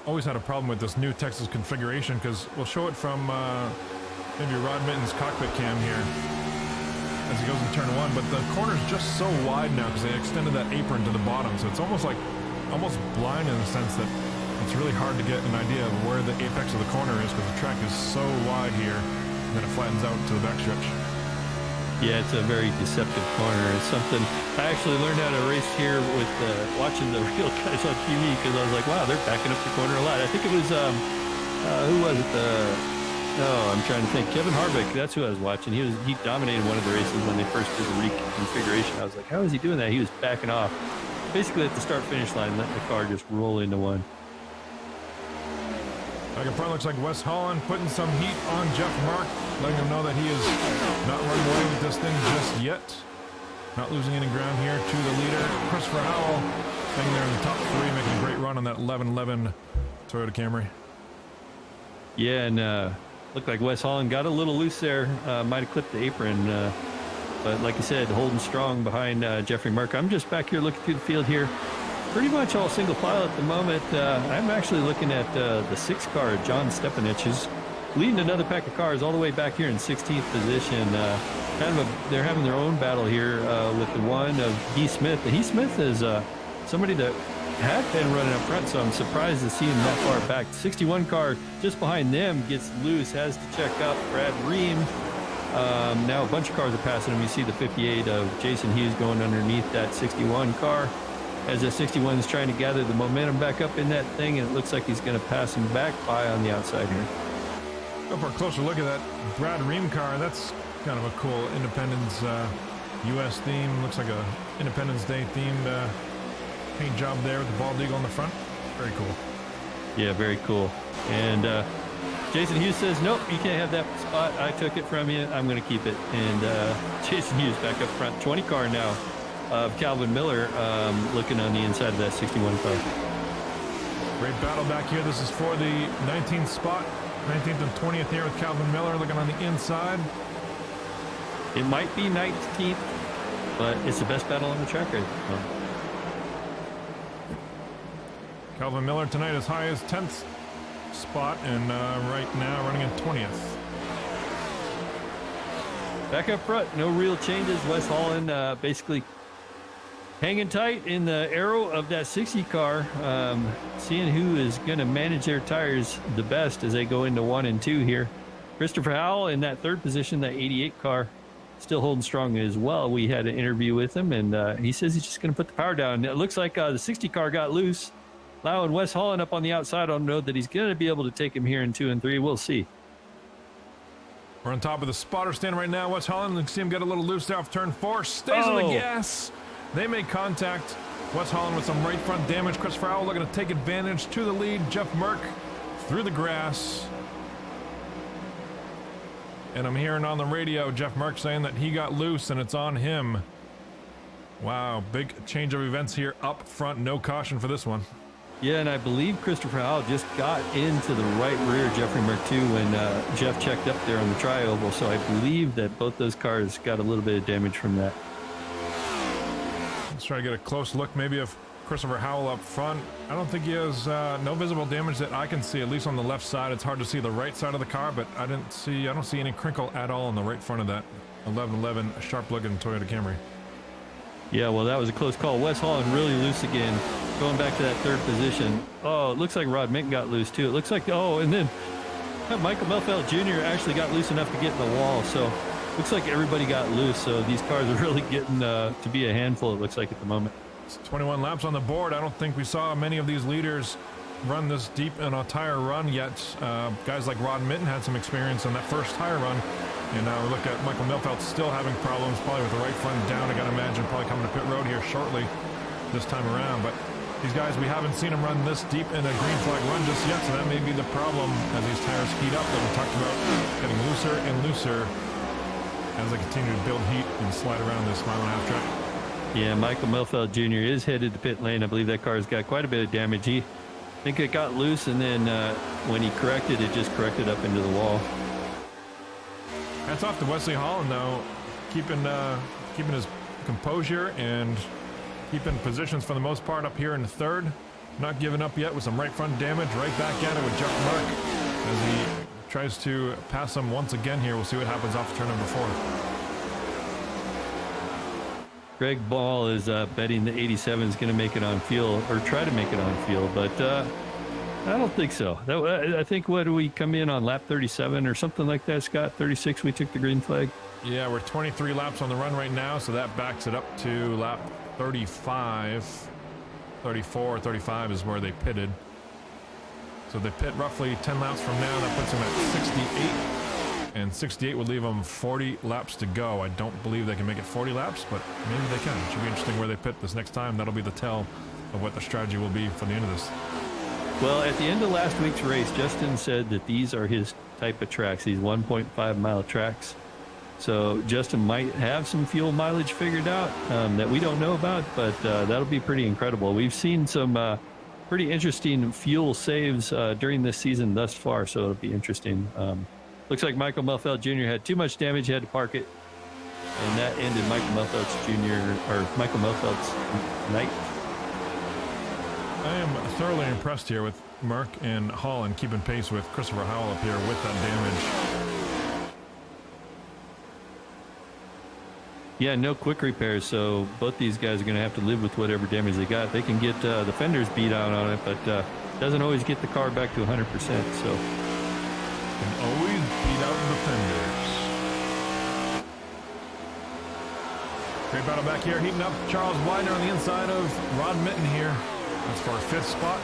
always had a problem with this new Texas configuration because we'll show it from maybe Rod Minton's cockpit cam here as he goes in turn 1, but the corner's just so wide now because they extended that apron to the bottom, so it's almost blind in the sense that it's really hard to get an idea of where the apex of the corner is because the track is so wide here, and then it flattens out to the backstretch. Yeah, it's a very deceptive corner. It's something I actually learned how to race here with watching the real guys on TV because I was like, wow, they're backing up the corner a lot. I think it was, who was it? I'm trying to think. Kevin Harvick, that's who I was watching. He dominated one of the races when they first did the reconfiguration. I was like, how is he doing that? He was backing off. Basically at the start-finish line, letting the car just roll into 1. Back in front looks like Wes Holland putting some heat on Jeff Mark, letting him know that he is not running away with this thing just yet. Not losing any ground here to the leader, Christopher Howell, staying there in the top 3, making a great run on that 1111 Toyota Camry. Yeah, and looked like Wes Holland got a little loose there. Might have clipped the apron, but like I said, holding strong behind Jeffrey Merck. I'm just back here looking through the field here. Pretty much all single file at the moment. I'm actually looking at the 6 car, John Stepanich, who's leading another pack of cars all the way back here in 16th position. They're having their own battle here with the one of Heath Smith. Heath Smith is somebody that had been running up front, so I'm surprised to see him that far back. The 61 car just behind them gets loose, has to check up. Brad Ream. Now a bunch of cars are passing him. You see the 58 of Jason Hughes going underneath that 61 car. as the 61 is trying to gather the momentum back up in that thing, and it looks like he's going to pass him back by on the outside here. Go for a closer look at that Brad Ream car. That's kind of a cool Independence U.S. theme. Looks like a Independence Day themed paint job there with the bald eagle on the front. Very cool. Yeah, very cool. And Jason Hughes says, nope, you can't have that spot. I took it from you. I'm going to keep it. And Jason Hughes back up front. 20 car now of Calvin Miller looking on the inside of that 61 car. Great battle back here. This is for the 19th spot. 19th and 20th here with Calvin Miller looking on the inside. It might be 19th, but it's the best battle on the track right now. Calvin Miller tonight as high as 10th spot, and right now running in 20th. Back up front, no real changes. Wes Holland basically hanging tight in the arrow of that 60 car, seeing who is going to manage their tires the best as they go into 1 and 2 here. Christopher Howell in that third position, that 88 car, still holding strong as well. We had an interview with him, and he says he's just going to put the power down. It looks like the 60 car got loose, allowing Wes Holland up on the outside on the road that he's going to be able to take him here in 2 and 3. We'll see. We're on top of the spotter stand right now. Wes Holland, you see him get a little loose there off turn 4. Stays on the gas. They make contact. Wes Holland with some right front damage. Christopher Howell looking to take advantage to the lead. Jeff Merck through the grass. And I'm hearing on the radio Jeff Merck saying that he got loose and it's on him. Wow, big change of events here up front. No caution for this one. Yeah, and I believe Christopher Howell just got into the right rear Jeffrey Merck too when Jeff checked up there on the tri-oval. So I believe that both those cars got a little bit of damage from that. Let's try to get a close look maybe of Christopher Howell up front. I don't think he has no visible damage that I can see, at least on the left side. It's hard to see the right side of the car, but I don't see any crinkle at all on the right front of that 1111 sharp-looking Toyota Camry. Yeah, well, that was a close call. Wes Holland really loose again, going back to that third position. Oh, it looks like Rod Minton got loose too. It looks like, and then Michael Melfeld Jr. actually got loose enough to get in the wall. So looks like everybody got loose. So these cars are really getting to be a handful, it looks like, at the moment. It's 21 laps on the board. I don't think we saw many of these leaders run this deep in a tire run yet. Guys like Rod Minton had some experience on that first tire run. And now we look at Michael Milfeld still having problems, probably with the right front down. I got to imagine probably coming to pit road here shortly this time around. But these guys, we haven't seen them run this deep in a green flag run just yet, so that may be the problem as these tires heat up that we talked about, getting looser and looser as they continue to build heat and slide around this mile-and-a-half track. Yeah, Michael Milfeld Jr. is headed to pit lane. I believe that car's got quite a bit of damage. I think it got loose, and then when he corrected, it just corrected up into the wall. Hats off to Wesley Holland, though, keeping his composure and keeping positions for the most part up here in the third. Not giving up yet with some right front damage. Right back at it with Jeff Mark as he tries to pass him once again here. We'll see what happens off turn number 4. Greg Ball is betting the 87 is going to make it on field, or try to make it on field, but I don't think so. I think, what do we come in on, lap 37 or something like that, Scott? 36, we took the green flag. Yeah, we're 23 laps on the run right now, so that backs it up to lap 35. 34, 35 is where they pitted. So they pit roughly 10 laps from now. That puts them at 68. And 68 would leave them 40 laps to go. I don't believe they can make it 40 laps, but maybe they can. It should be interesting where they pit this next time. That'll be the tell of what the strategy will be for the end of this. Well, at the end of last week's race, Justin said that these are his type of tracks, these 1.5 mile tracks. So Justin might have some fuel mileage figured out that we don't know about, but that'll be pretty incredible. We've seen some pretty interesting fuel saves during this season thus far, so it'll be interesting. Looks like Michael Melfeld Jr. had too much damage, he had to park it, and that ended Michael Melfeld's night. I am thoroughly impressed here with Merck and Holland keeping pace with Christopher Howell up here with that damage. Yeah, no quick repairs, so both these guys are going to have to live with whatever damage they got. They can get the fenders beat out on it, but doesn't always get the car back to 100%. So can always beat out the fenders. Great battle back here, heating up. Charles Widener on the inside of Rod Mitten here. That's for our 5th spot.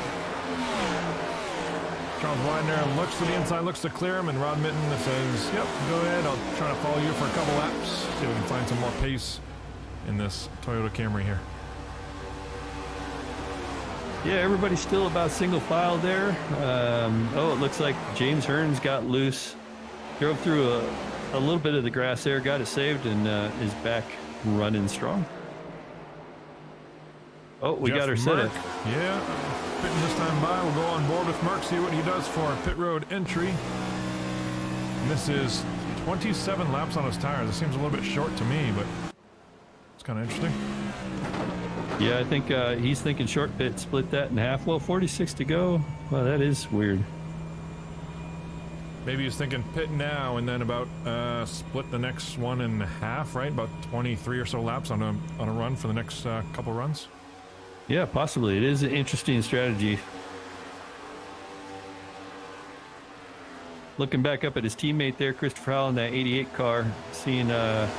Charles Widener looks to the inside, looks to clear him, and Rod Mitten says, yep, go ahead, I'll try to follow you for a couple laps. See if we can find some more pace in this Toyota Camry here. Yeah, everybody's still about single file there. Oh, it looks like James Hearns got loose. Drove through a little bit of the grass there, got it saved, and is back running strong. Oh, we got our setup. Yeah, pitting this time by. We'll go on board with Merck, see what he does for pit road entry. And this is 27 laps on his tires. It seems a little bit short to me, but it's kind of interesting. Yeah, I think he's thinking short pit, split that in half. Well, 46 to go. Well, that is weird. Maybe he's thinking pit now and then about split the next one in half, right? About 23 or so laps on a run for the next couple runs. Yeah, possibly. It is an interesting strategy. Looking back up at his teammate there, Christopher Howell in that 88 car, seeing going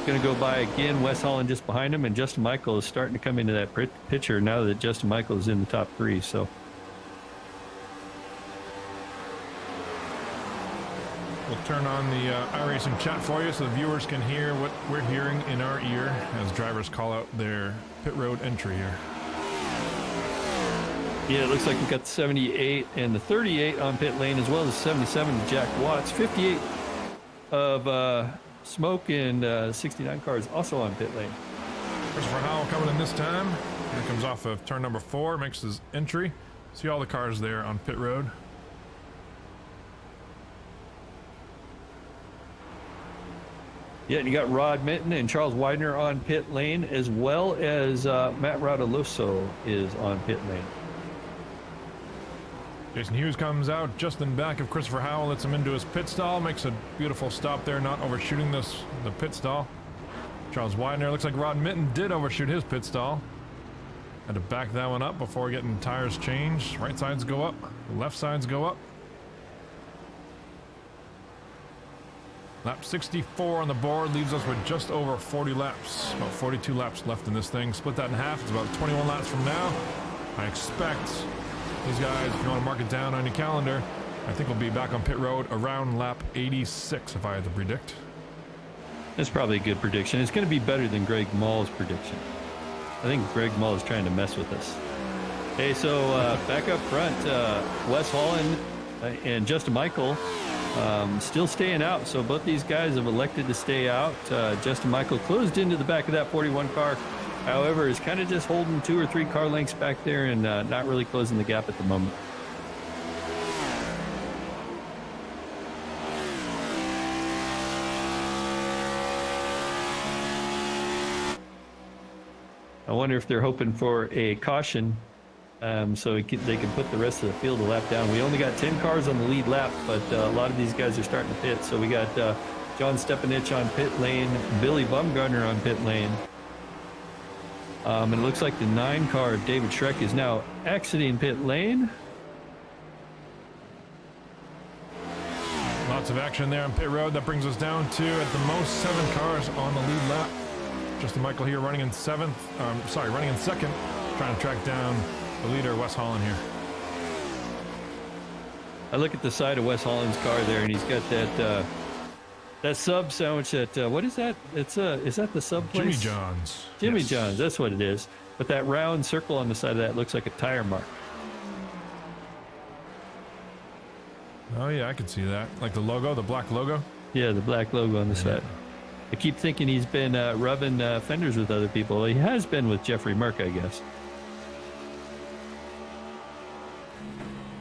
to go by again. Wes Holland just behind him, and Justin Michael is starting to come into that picture now that Justin Michael is in the top 3. So we'll turn on the iRacing chat for you so the viewers can hear what we're hearing in our ear as drivers call out their pit road entry here. yeah, it looks like we've got the 78 and the 38 on pit lane, as well as 77 to Jack Watts. 58 of Smoke and 69 cars also on pit lane. Christopher Howell coming in this time. He comes off of turn number 4, makes his entry. See all the cars there on pit road. Yeah, and you got Rod Mitten and Charles Widener on pit lane, as well as Matt Raudaloso is on pit lane. Jason Hughes comes out just in back of Christopher Howell, lets him into his pit stall, makes a beautiful stop there, not overshooting the pit stall. Charles Widener, looks like Rod Mitten did overshoot his pit stall. Had to back that one up before getting tires changed. Right sides go up, left sides go up. Lap 64 on the board leaves us with just over 40 laps. About 42 laps left in this thing. Split that in half. It's about 21 laps from now. I expect these guys, if you want to mark it down on your calendar, I think we'll be back on pit road around lap 86 if I had to predict. That's probably a good prediction. It's going to be better than Greg Mall's prediction. I think Greg Mall is trying to mess with us. Hey, so back up front, Wes Holland and Justin Michael still staying out. So both these guys have elected to stay out. Justin Michael closed into the back of that 41 car. However, is kind of just holding 2 or 3 car lengths back there and not really closing the gap at the moment. I wonder if they're hoping for a caution so they can put the rest of the field a lap down. We only got 10 cars on the lead lap, but a lot of these guys are starting to pit. So we got John Stepanich on pit lane, Billy Bumgarner on pit lane. And it looks like the 9 car of David Schreck is now exiting pit lane. Lots of action there on pit road. That brings us down to, at the most, 7 cars on the lead lap. Justin Michael here running in running in second, trying to track down the leader, Wes Holland here. I look at the side of Wes Holland's car there, and he's got that sub sandwich at, what is that? Is that the sub place? Jimmy John's. Jimmy Yes. John's, that's what it is. But that round circle on the side of that looks like a tire mark. Oh yeah, I can see that. Like the logo, the black logo. Yeah, the black logo on the side. I keep thinking he's been rubbing fenders with other people. He has been with Jeffrey Merck, I guess.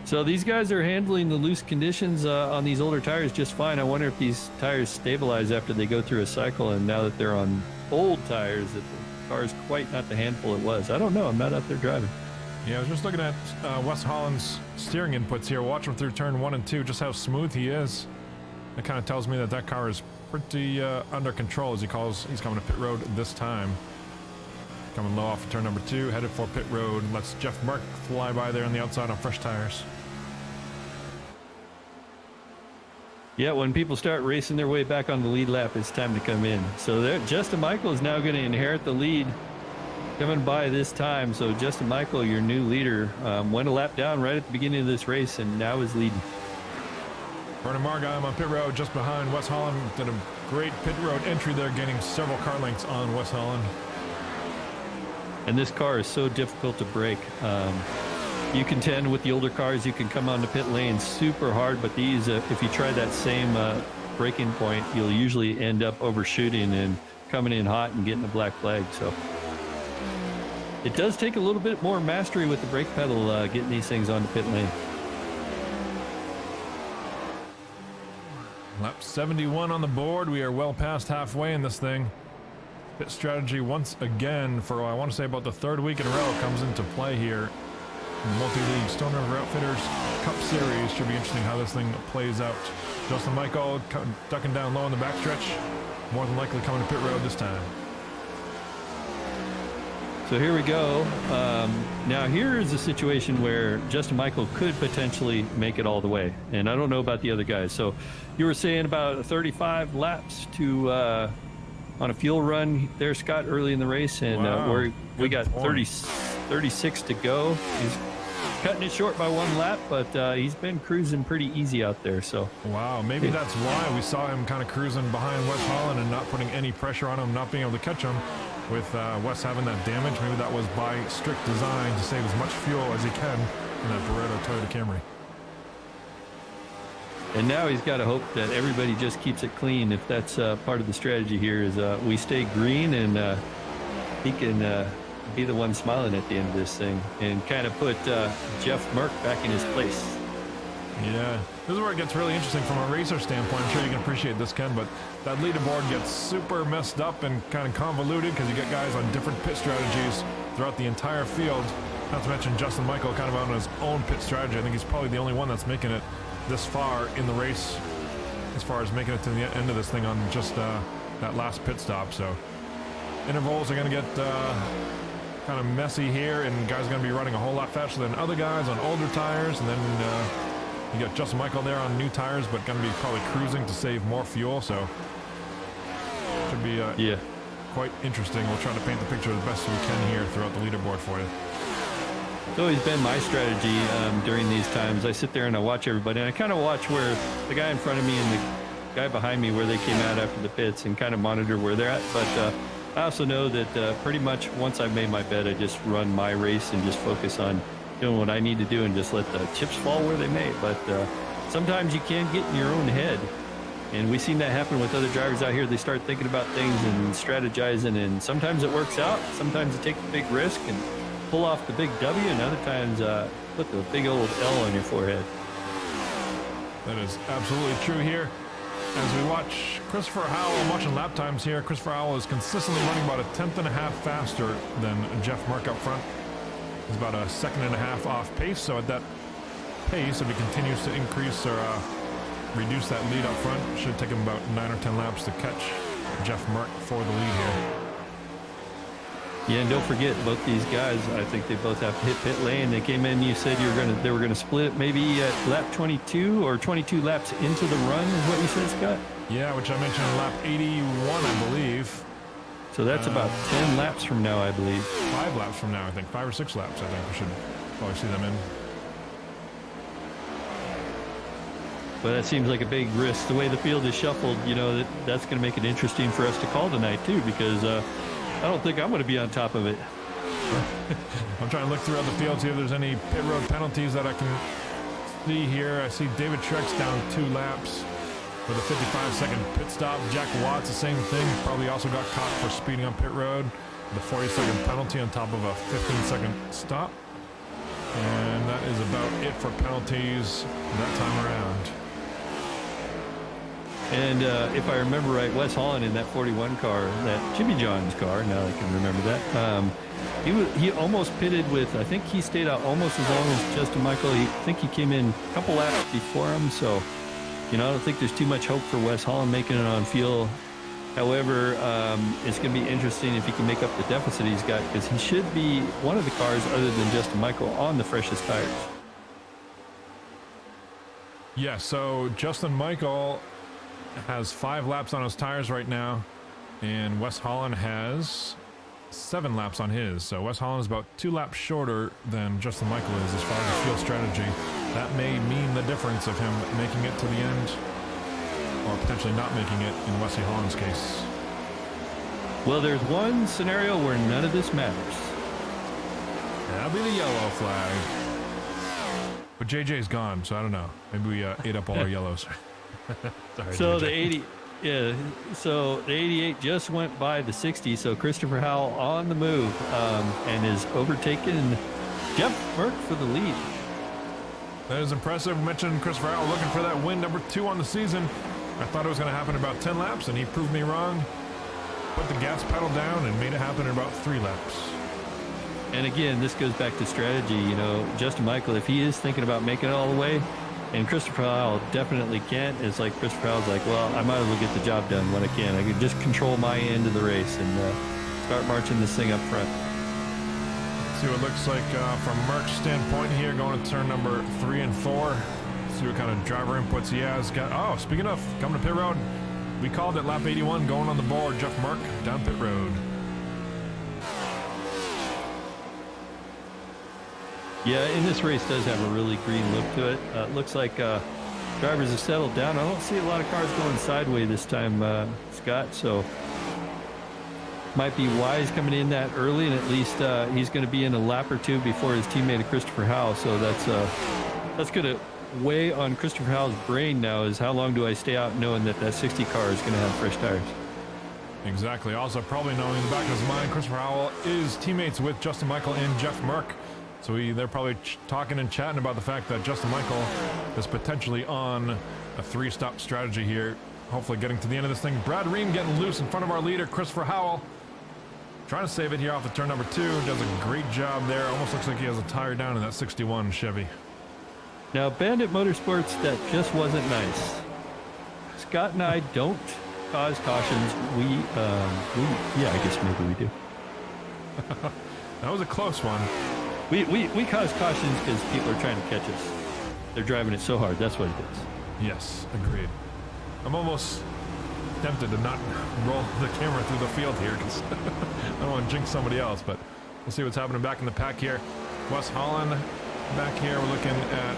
So these guys are handling the loose conditions on these older tires just fine. I wonder if these tires stabilize after they go through a cycle, and now that they're on old tires, that the car is quite not the handful it was. I don't know. I'm not out there driving. Yeah, I was just looking at Wes Holland's steering inputs here. Watch him through turn 1 and 2, just how smooth he is. That kind of tells me that that car is pretty under control as he's coming to pit road this time. Coming low off of turn number 2, headed for pit road. Lets Jeff Merck fly by there on the outside on fresh tires. Yeah, when people start racing their way back on the lead lap, it's time to come in. So there, Justin Michael is now going to inherit the lead coming by this time. So Justin Michael, your new leader, went a lap down right at the beginning of this race and now is leading. Vernon Margheim on pit road just behind Wes Holland. Did a great pit road entry there, gaining several car lengths on Wes Holland. And this car is so difficult to break. You contend with the older cars, you can come on the pit lane super hard, but these, if you try that same braking point, you'll usually end up overshooting and coming in hot and getting a black flag. So it does take a little bit more mastery with the brake pedal, getting these things on the pit lane. Lap 71 on the board. We are well past halfway in this thing. Pit strategy once again for, I want to say, about the third week in a row comes into play here. Multi-league Stone River Outfitters Cup Series. Should be interesting how this thing plays out. Justin Michael ducking down low in the backstretch. More than likely coming to pit road this time. So here we go. Now here is a situation where Justin Michael could potentially make it all the way. And I don't know about the other guys. So you were saying about 35 laps to on a fuel run there, Scott, early in the race. And Wow, we got point. 36 to go. He's cutting it short by 1 lap, but he's been cruising pretty easy out there. So Wow, maybe that's why we saw him kind of cruising behind Wes Holland and not putting any pressure on him, not being able to catch him with Wes having that damage. Maybe that was by strict design to save as much fuel as he can in that Beretta Toyota Camry. And now he's got to hope that everybody just keeps it clean. If that's part of the strategy here is we stay green and he can be the one smiling at the end of this thing and kind of put Jeff Merck back in his place. Yeah, this is where it gets really interesting from a racer standpoint. I'm sure you can appreciate this, Ken, but that leaderboard gets super messed up and kind of convoluted because you get guys on different pit strategies throughout the entire field. Not to mention Justin Michael kind of on his own pit strategy. I think he's probably the only one that's making it this far in the race as far as making it to the end of this thing on just that last pit stop. So intervals are going to get kind of messy here, and guys are going to be running a whole lot faster than other guys on older tires, and then you got Justin Michael there on new tires, but going to be probably cruising to save more fuel. So should be quite interesting. We'll try to paint the picture as best we can here throughout the leaderboard for you. It's always been my strategy during these times. I sit there and I watch everybody, and I kind of watch where the guy in front of me and the guy behind me, where they came out after the pits, and kind of monitor where they're at. But I also know that pretty much once I've made my bed, I just run my race and just focus on doing what I need to do and just let the chips fall where they may. But sometimes you can get in your own head. And we've seen that happen with other drivers out here. They start thinking about things and strategizing, and sometimes it works out. Sometimes you take the big risk and pull off the big W, and other times put the big old L on your forehead. That is absolutely true here. As we watch Christopher Howell, I'm watching lap times here. Christopher Howell is consistently running about a 1/10.5 faster than Jeff Merck up front. He's about a 1.5 seconds off pace, so at that pace, if he continues to increase or reduce that lead up front, it should take him about 9 or 10 laps to catch Jeff Merck for the lead here. Yeah, and don't forget, both these guys, I think they both have to hit pit lane. They came in, you said they were gonna split maybe at lap 22 or 22 laps into the run, is what you said, Scott? Yeah, which I mentioned in lap 81, I believe. So that's about 10 laps from now, I believe. 5 laps from now, I think. 5 or 6 laps, I think we should probably see them in. But that seems like a big risk. The way the field is shuffled, that's going to make it interesting for us to call tonight, too, because I don't think I'm going to be on top of it. I'm trying to look throughout the field, see if there's any pit road penalties that I can see here. I see David Trex down 2 laps with a 55-second pit stop. Jack Watts, the same thing. Probably also got caught for speeding on pit road. The 40-second penalty on top of a 15-second stop. And that is about it for penalties that time around. And if I remember right, Wes Holland in that 41 car, that Jimmy John's car, now I can remember that, he almost pitted with, I think he stayed out almost as long as Justin Michael. I think he came in a couple laps before him, so, I don't think there's too much hope for Wes Holland making it on fuel. However, it's going to be interesting if he can make up the deficit he's got, because he should be one of the cars, other than Justin Michael, on the freshest tires. Yeah, so Justin Michael has 5 laps on his tires right now, and Wes Holland has 7 laps on his. So Wes Holland is about 2 laps shorter than Justin Michael is as far as fuel strategy. That may mean the difference of him making it to the end, or potentially not making it in Wesley Holland's case. Well, there's one scenario where none of this matters. That'll be the yellow flag. But JJ's gone, so I don't know. Maybe we ate up all our yellows. Sorry, So JJ. the 80, yeah. So the 88 just went by the 60. So Christopher Howell on the move and is overtaken Jeff Merck for the lead. That is impressive. We mentioned Christopher Howell looking for that win number 2 on the season. I thought it was going to happen in about 10 laps, and he proved me wrong. Put the gas pedal down and made it happen in about 3 laps. And again, this goes back to strategy. You know, Justin Michael, if he is thinking about making it all the way, and Christopher Howell definitely can't, it's like Christopher Howell's like, well, I might as well get the job done when I can. I can just control my end of the race and start marching this thing up front. Let's see what it looks like from Merck's standpoint here, going to turn number 3 and 4. See what kind of driver inputs he has. Got. Oh, speaking of, coming to pit road, we called it lap 81 going on the board. Jeff Merck down pit road. Yeah, and this race does have a really green look to it. It looks like drivers have settled down. I don't see a lot of cars going sideways this time, Scott, so might be wise coming in that early, and at least he's going to be in a lap or 2 before his teammate Christopher Howell, so that's going to weigh on Christopher Howell's brain now, is how long do I stay out knowing that 60 car is going to have fresh tires. Exactly. Also, probably knowing in the back of his mind, Christopher Howell is teammates with Justin Michael and Jeff Merck. So they're probably talking and chatting about the fact that Justin Michael is potentially on a 3-stop strategy here. Hopefully getting to the end of this thing. Brad Ream getting loose in front of our leader, Christopher Howell. Trying to save it here off of turn number 2. Does a great job there. Almost looks like he has a tire down in that 61 Chevy. Now, Bandit Motorsports, that just wasn't nice. Scott and I don't cause cautions. Yeah, I guess maybe we do. That was a close one. We cause cautions because people are trying to catch us. They're driving it so hard. That's what it is. Yes, agreed. I'm almost tempted to not roll the camera through the field here because I don't want to jinx somebody else, but we'll see what's happening back in the pack here. Wes Holland back here. We're looking at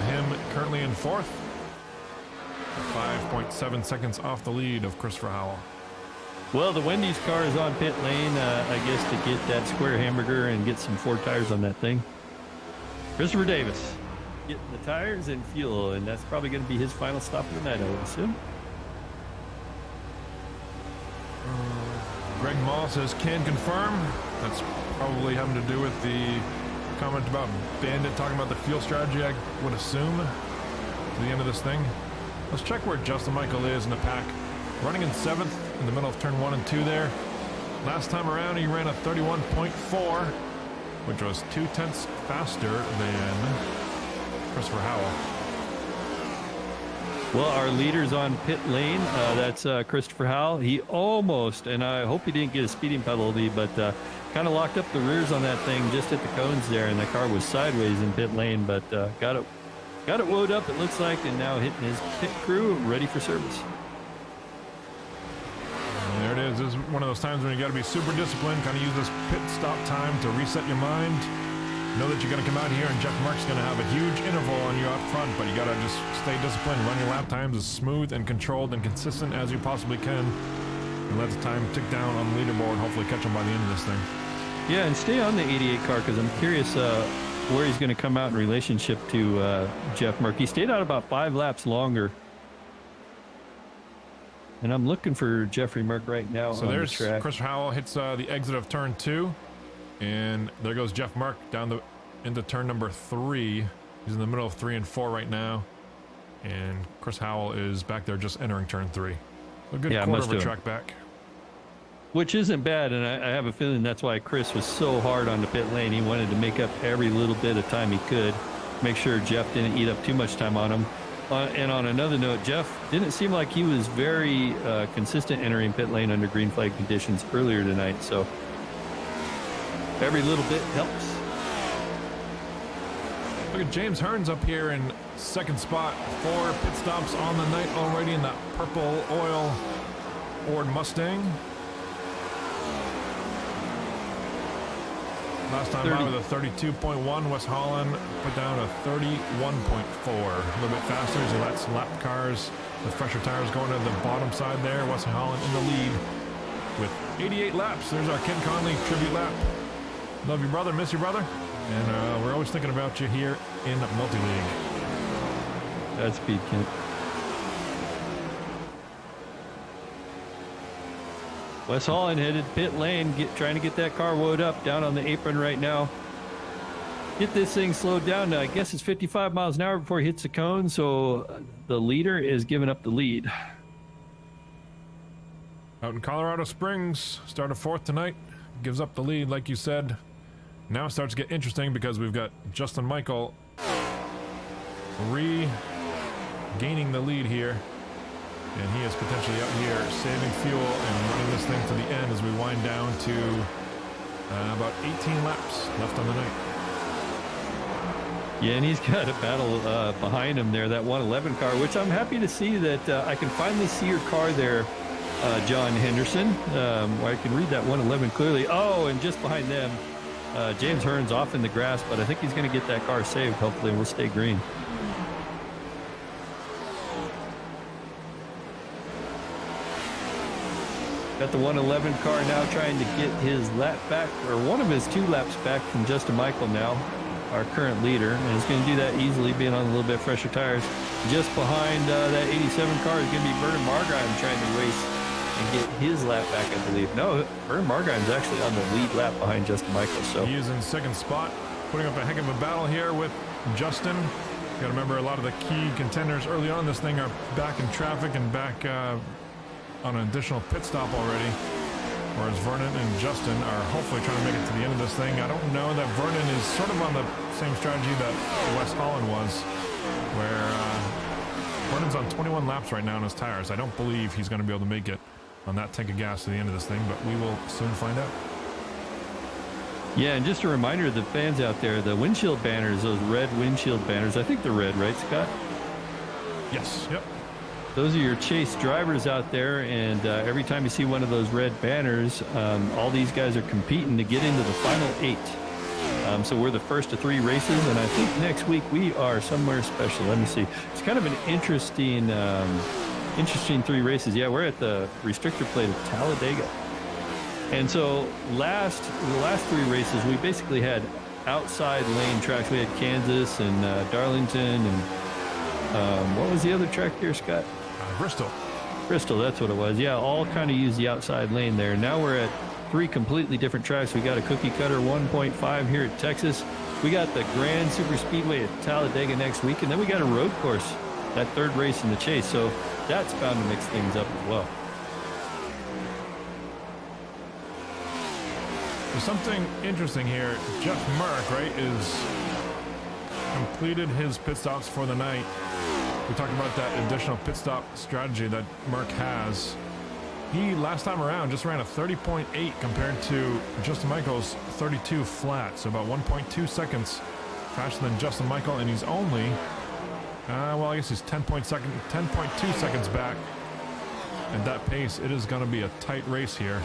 him currently in 4th. 5.7 seconds off the lead of Christopher Howell. Well, the Wendy's car is on pit lane, I guess, to get that square hamburger and get some 4 tires on that thing. Christopher Davis getting the tires and fuel, and that's probably going to be his final stop of the night, I would assume. Greg Mall says, can confirm. That's probably having to do with the comment about Bandit talking about the fuel strategy, I would assume, to the end of this thing. Let's check where Justin Michael is in the pack. Running in 7th in the middle of turn 1 and 2 there. Last time around, he ran a 31.4, which was 0.2 faster than Christopher Howell. Well, our leader's on pit lane. That's Christopher Howell. He almost, and I hope he didn't get a speeding penalty, but kind of locked up the rears on that thing just at the cones there, and the car was sideways in pit lane, but got it woed up, it looks like, and now hitting his pit crew, ready for service. And there it is. This is one of those times when you got to be super disciplined, kind of use this pit stop time to reset your mind. Know that you're going to come out here and Jeff Mark's going to have a huge interval on you out front, but you got to just stay disciplined, run your lap times as smooth and controlled and consistent as you possibly can, and let the time tick down on the leaderboard and hopefully catch him by the end of this thing. Yeah, and stay on the 88 car because I'm curious where he's going to come out in relationship to Jeff Merck. He stayed out about 5 laps longer. And I'm looking for Jeffrey Merck right now so on there's the track. Chris Howell hits the exit of turn 2, and there goes Jeff Merck down into turn number 3. He's in the middle of 3 and 4 right now, and Chris Howell is back there just entering turn 3. A good quarter of a track back. Which isn't bad, and I have a feeling that's why Chris was so hard on the pit lane. He wanted to make up every little bit of time he could, make sure Jeff didn't eat up too much time on him. And on another note, Jeff didn't seem like he was very consistent entering pit lane under green flag conditions earlier tonight, so every little bit helps. Look at James Hearns up here in second spot. 4 pit stops on the night already in that purple oil Ford Mustang. Last time out with a 32.1, Wes Holland put down a 31.4. A little bit faster, so that's lap cars with fresher tires going to the bottom side there. Wes Holland in the lead with 88 laps. There's our Ken Conley tribute lap. Love you, brother. Miss you, brother. And we're always thinking about you here in Multi-League. Godspeed, Kent. Wes Holland headed pit lane, trying to get that car woed up down on the apron right now. Get this thing slowed down to, I guess it's 55 miles an hour before he hits the cone, so the leader is giving up the lead. Out in Colorado Springs, started 4th tonight, gives up the lead like you said. Now it starts to get interesting because we've got Justin Michael regaining the lead here. And he is potentially out here saving fuel and running this thing to the end as we wind down to about 18 laps left on the night. Yeah, and he's got a battle behind him there, that 111 car, which I'm happy to see that I can finally see your car there, John Henderson, where I can read that 111 clearly. Oh, and just behind them, James Hearns off in the grass, but I think he's going to get that car saved. Hopefully, we'll stay green. Got the 111 car now trying to get his lap back, or one of his 2 laps back from Justin Michael now, our current leader. And he's going to do that easily, being on a little bit fresher tires. Just behind that 87 car is going to be Vernon Margheim trying to race and get his lap back, I believe. No, Vernon Margheim's actually on the lead lap behind Justin Michael. So he is in second spot, putting up a heck of a battle here with Justin. Got to remember, a lot of the key contenders early on this thing are back in traffic and back on an additional pit stop already, whereas Vernon and Justin are hopefully trying to make it to the end of this thing. I don't know that Vernon is sort of on the same strategy that Wes Holland was, where Vernon's on 21 laps right now on his tires. I don't believe he's going to be able to make it on that tank of gas to the end of this thing, but we will soon find out. Yeah, and just a reminder to the fans out there, the windshield banners, those red windshield banners, I think they're red, right, Scott? Yes, yep. Those are your chase drivers out there, and every time you see one of those red banners, all these guys are competing to get into the final 8. So we're the first of 3 races, and I think next week we are somewhere special. Let me see. It's kind of an interesting 3 races. Yeah, we're at the restrictor plate of Talladega. And so the last 3 races, we basically had outside lane tracks. We had Kansas and Darlington, and what was the other track here, Scott? Bristol, that's what it was. Yeah, all kind of use the outside lane there. Now we're at 3 completely different tracks. We got a cookie cutter 1.5 here at Texas. We got the Grand Super Speedway at Talladega next week, and then we got a road course, that 3rd race in the chase. So that's bound to mix things up as well. There's something interesting here. Jeff Mark, right, is completed his pit stops for the night. We talked about that additional pit stop strategy that Mark has. He, last time around, just ran a 30.8 compared to Justin Michael's 32 flat, so about 1.2 seconds faster than Justin Michael, and he's only, well, I guess he's 10.2 seconds back. At that pace, it is going to be a tight race here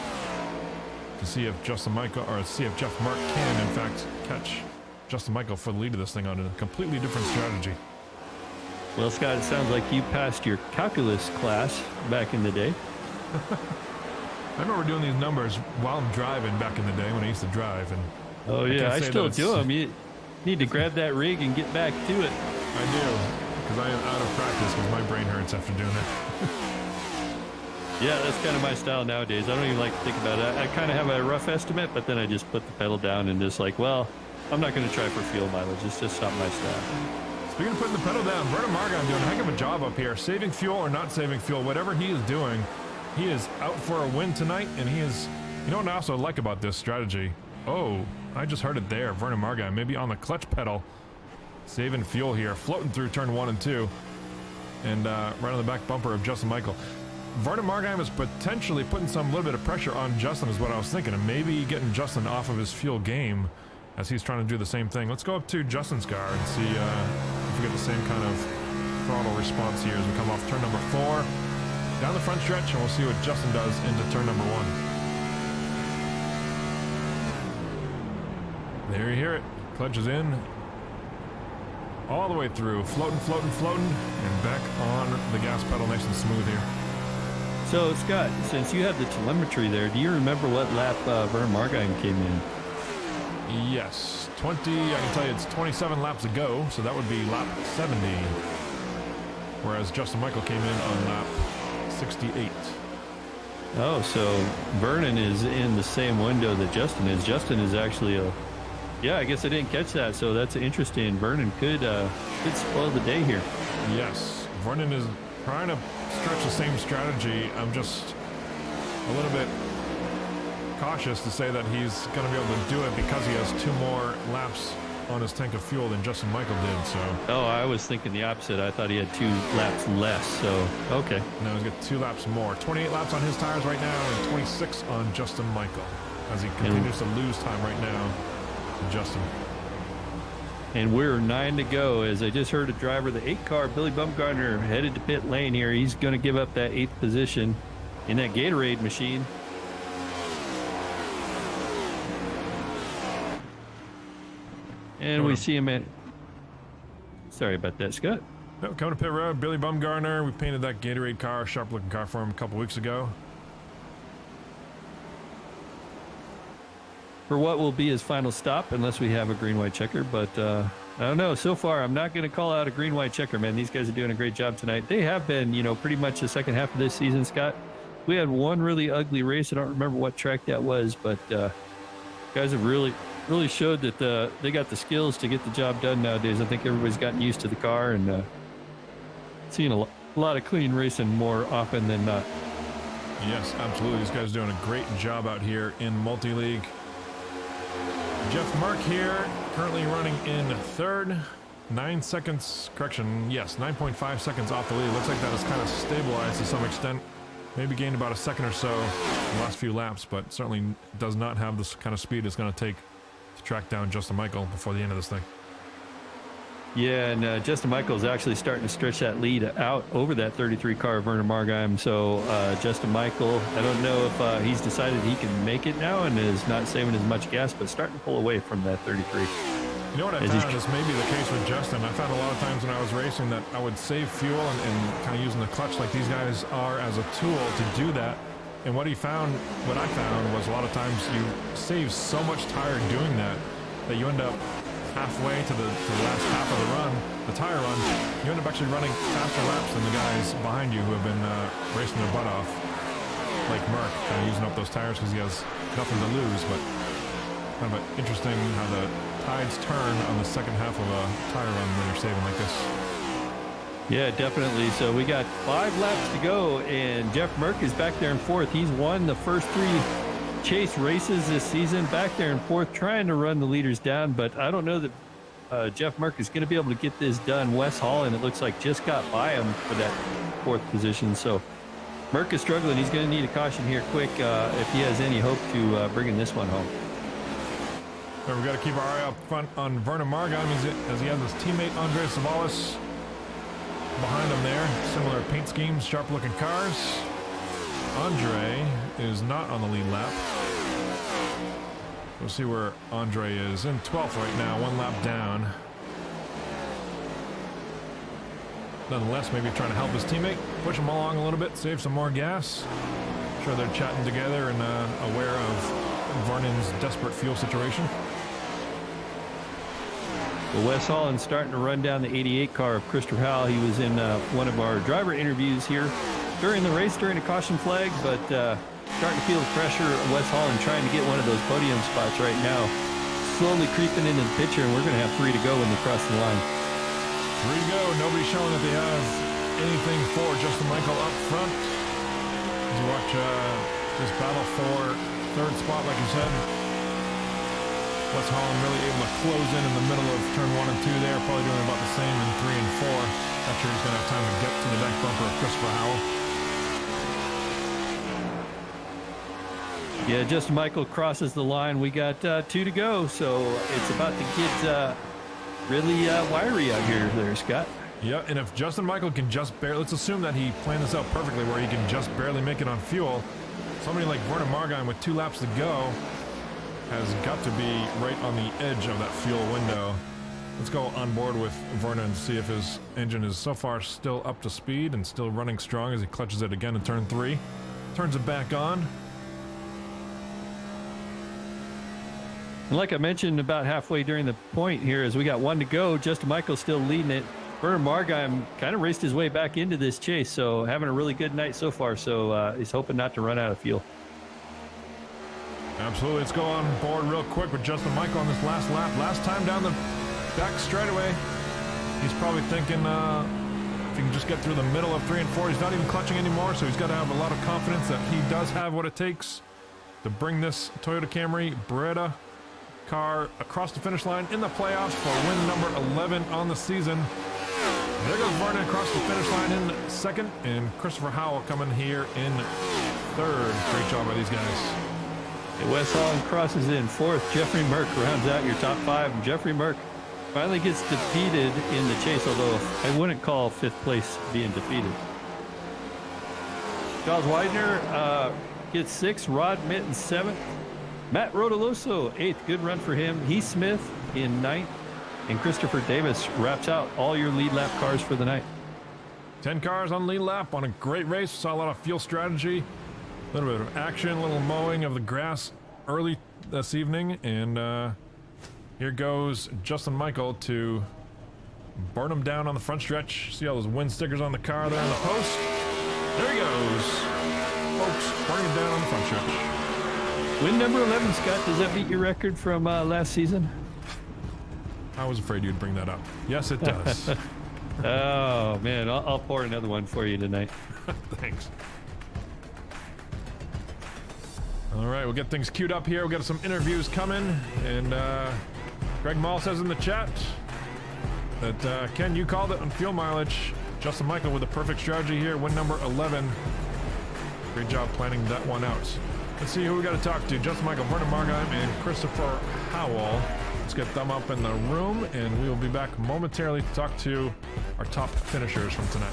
to see if Justin Michael, or see if Jeff Mark can, in fact, catch Justin Michael for the lead of this thing on a completely different strategy. Well, Scott, it sounds like you passed your calculus class back in the day. I remember doing these numbers while I'm driving back in the day when I used to drive. And oh, yeah, I still do them. You need to grab that rig and get back to it. I do, because I am out of practice because my brain hurts after doing that. Yeah, that's kind of my style nowadays. I don't even like to think about it. I kind of have a rough estimate, but then I just put the pedal down and just like, well, I'm not going to try for fuel mileage. It's just not my style. Speaking of putting the pedal down, Vernon Margheim doing a heck of a job up here. Saving fuel or not saving fuel, whatever he is doing, he is out for a win tonight, and he is, you know what I also like about this strategy? Oh, I just heard it there. Vernon Margheim maybe on the clutch pedal, saving fuel here, floating through turn 1 and 2, and right on the back bumper of Justin Michael. Vernon Margheim is potentially putting some little bit of pressure on Justin is what I was thinking, and maybe getting Justin off of his fuel game as he's trying to do the same thing. Let's go up to Justin's car and see if we get the same kind of throttle response here as we come off turn number 4. Down the front stretch, and we'll see what Justin does into turn number 1. There you hear it. Clutch is in. All the way through. Floating, floating, floating. And back on the gas pedal nice and smooth here. So, Scott, since you have the telemetry there, do you remember what lap Vernon Margine came in? Yes. I can tell you it's 27 laps ago, so that would be lap 70. Whereas Justin Michael came in on lap 68. Oh, so Vernon is in the same window that Justin is. Justin is actually yeah, I guess I didn't catch that, so that's interesting. Vernon could spoil the day here. Yes, Vernon is trying to stretch the same strategy. I'm just a little bit cautious to say that he's going to be able to do it because he has 2 more laps on his tank of fuel than Justin Michael did. So. Oh, I was thinking the opposite. I thought he had 2 laps less. So okay. No, he's got 2 laps more. 28 laps on his tires right now, and 26 on Justin Michael as he continues to lose time right now to Justin. And we're 9 to go. As I just heard a driver, the 8 car, Billy Bumgarner, headed to pit lane here. He's going to give up that 8th position in that Gatorade machine. And we see him at... Sorry about that, Scott. No, coming to pit road, Billy Bumgarner. We painted that Gatorade car, sharp-looking car for him a couple weeks ago. For what will be his final stop, unless we have a green-white checker. But I don't know. So far, I'm not going to call out a green-white checker, man. These guys are doing a great job tonight. They have been, pretty much the second half of this season, Scott. We had one really ugly race. I don't remember what track that was, but guys have really showed that they got the skills to get the job done nowadays. I think everybody's gotten used to the car and seeing a lot of clean racing more often than not. Yes, absolutely. These guys are doing a great job out here in multi-league. Jeff Mark here, currently running in 3rd. 9 seconds, correction, yes, 9.5 seconds off the lead. Looks like that has kind of stabilized to some extent. Maybe gained about a second or so in the last few laps, but certainly does not have this kind of speed it's going to take to track down Justin Michael before the end of this thing. Yeah, and Justin Michael is actually starting to stretch that lead out over that 33 car of Vernon Margine. So Justin Michael, I don't know if he's decided he can make it now and is not saving as much gas, but starting to pull away from that 33. You know what I found? This may be the case with Justin. I found a lot of times when I was racing that I would save fuel and kind of using the clutch like these guys are as a tool to do that. And what I found was a lot of times you save so much tire doing that you end up halfway to the last half of the run, the tire run, you end up actually running faster laps than the guys behind you who have been racing their butt off, like Merck, kind of using up those tires because he has nothing to lose. But kind of interesting how the tides turn on the second half of a tire run when you're saving like this. Yeah, definitely. So we got 5 laps to go, and Jeff Merck is back there in 4th. He's won the first 3 chase races this season, back there in 4th, trying to run the leaders down, but I don't know that Jeff Merck is going to be able to get this done. Wes Holland, it looks like, just got by him for that 4th position, so Merck is struggling. He's going to need a caution here quick if he has any hope to bringing this one home. We've got to keep our eye up front on Vernon Margine as he has his teammate Andres Savalas behind him there. Similar paint schemes, sharp-looking cars. Andre is not on the lead lap. We'll see where Andre is. In 12th right now, 1 lap down. Nonetheless, maybe trying to help his teammate, push him along a little bit, save some more gas. I'm sure they're chatting together and aware of Vernon's desperate fuel situation. Well, Wes Holland's starting to run down the 88 car of Christopher Howell. He was in one of our driver interviews here during the race, during a caution flag, but starting to feel the pressure of Wes Holland trying to get one of those podium spots right now. Slowly creeping into the picture, and we're going to have 3 to go when they cross the line. 3 to go. Nobody's showing that they have anything for Justin Michael up front. As you watch this battle for 3rd spot, like you said. Wes Holland really able to close in the middle of turn 1 and 2 there, probably doing about the same in 3 and 4. Not sure he's going to have time to get to the back bumper of Christopher Howell. Yeah, Justin Michael crosses the line. We got 2 to go, so it's about to get really wiry out here there, Scott. Yeah, and if Justin Michael can just barely, let's assume that he planned this out perfectly where he can just barely make it on fuel, somebody like Vernon Margine with 2 laps to go has got to be right on the edge of that fuel window. Let's go on board with Vernon and see if his engine is so far still up to speed and still running strong as he clutches it again in turn 3. Turns it back on. And like I mentioned about halfway during the point here, as we got 1 to go, Justin Michael's still leading it. Vernon Margine kind of raced his way back into this chase, so having a really good night so far, so he's hoping not to run out of fuel. Absolutely. Let's go on board real quick with Justin Michael on this last lap. Last time down the back straightaway. He's probably thinking if he can just get through the middle of 3 and 4, he's not even clutching anymore, so he's got to have a lot of confidence that he does have what it takes to bring this Toyota Camry Beretta car across the finish line in the playoffs for win number 11 on the season. There goes Vernon across the finish line in 2nd, and Christopher Howell coming here in 3rd. Great job by these guys. Wes Holland crosses in 4th. Jeffrey Merck rounds out your top 5. And Jeffrey Merck finally gets defeated in the chase, although I wouldn't call 5th place being defeated. Charles Widener gets 6th. Rod Mitten 7th. Matt Rodoloso 8th. Good run for him. Heath Smith in 9th. And Christopher Davis wraps out all your lead lap cars for the night. 10 cars on lead lap on a great race. Saw a lot of fuel strategy, a little bit of action, a little mowing of the grass early this evening. And here goes Justin Michael to burn him down on the front stretch. See all those win stickers on the car there on the post? There he goes. Folks, burning him down on the front stretch. Win number 11, Scott. Does that beat your record from last season? I was afraid you'd bring that up. Yes, it does. Oh, man. I'll pour another one for you tonight. Thanks. All right, we'll get things queued up here. We've got some interviews coming. And Greg Mall says in the chat that, Ken, you called it on fuel mileage. Justin Michael with a perfect strategy here. Win number 11. Great job planning that one out. Let's see who we got to talk to. Justin Michael, Vernon Margine, and Christopher Howell. Let's get them up in the room, and we will be back momentarily to talk to our top finishers from tonight.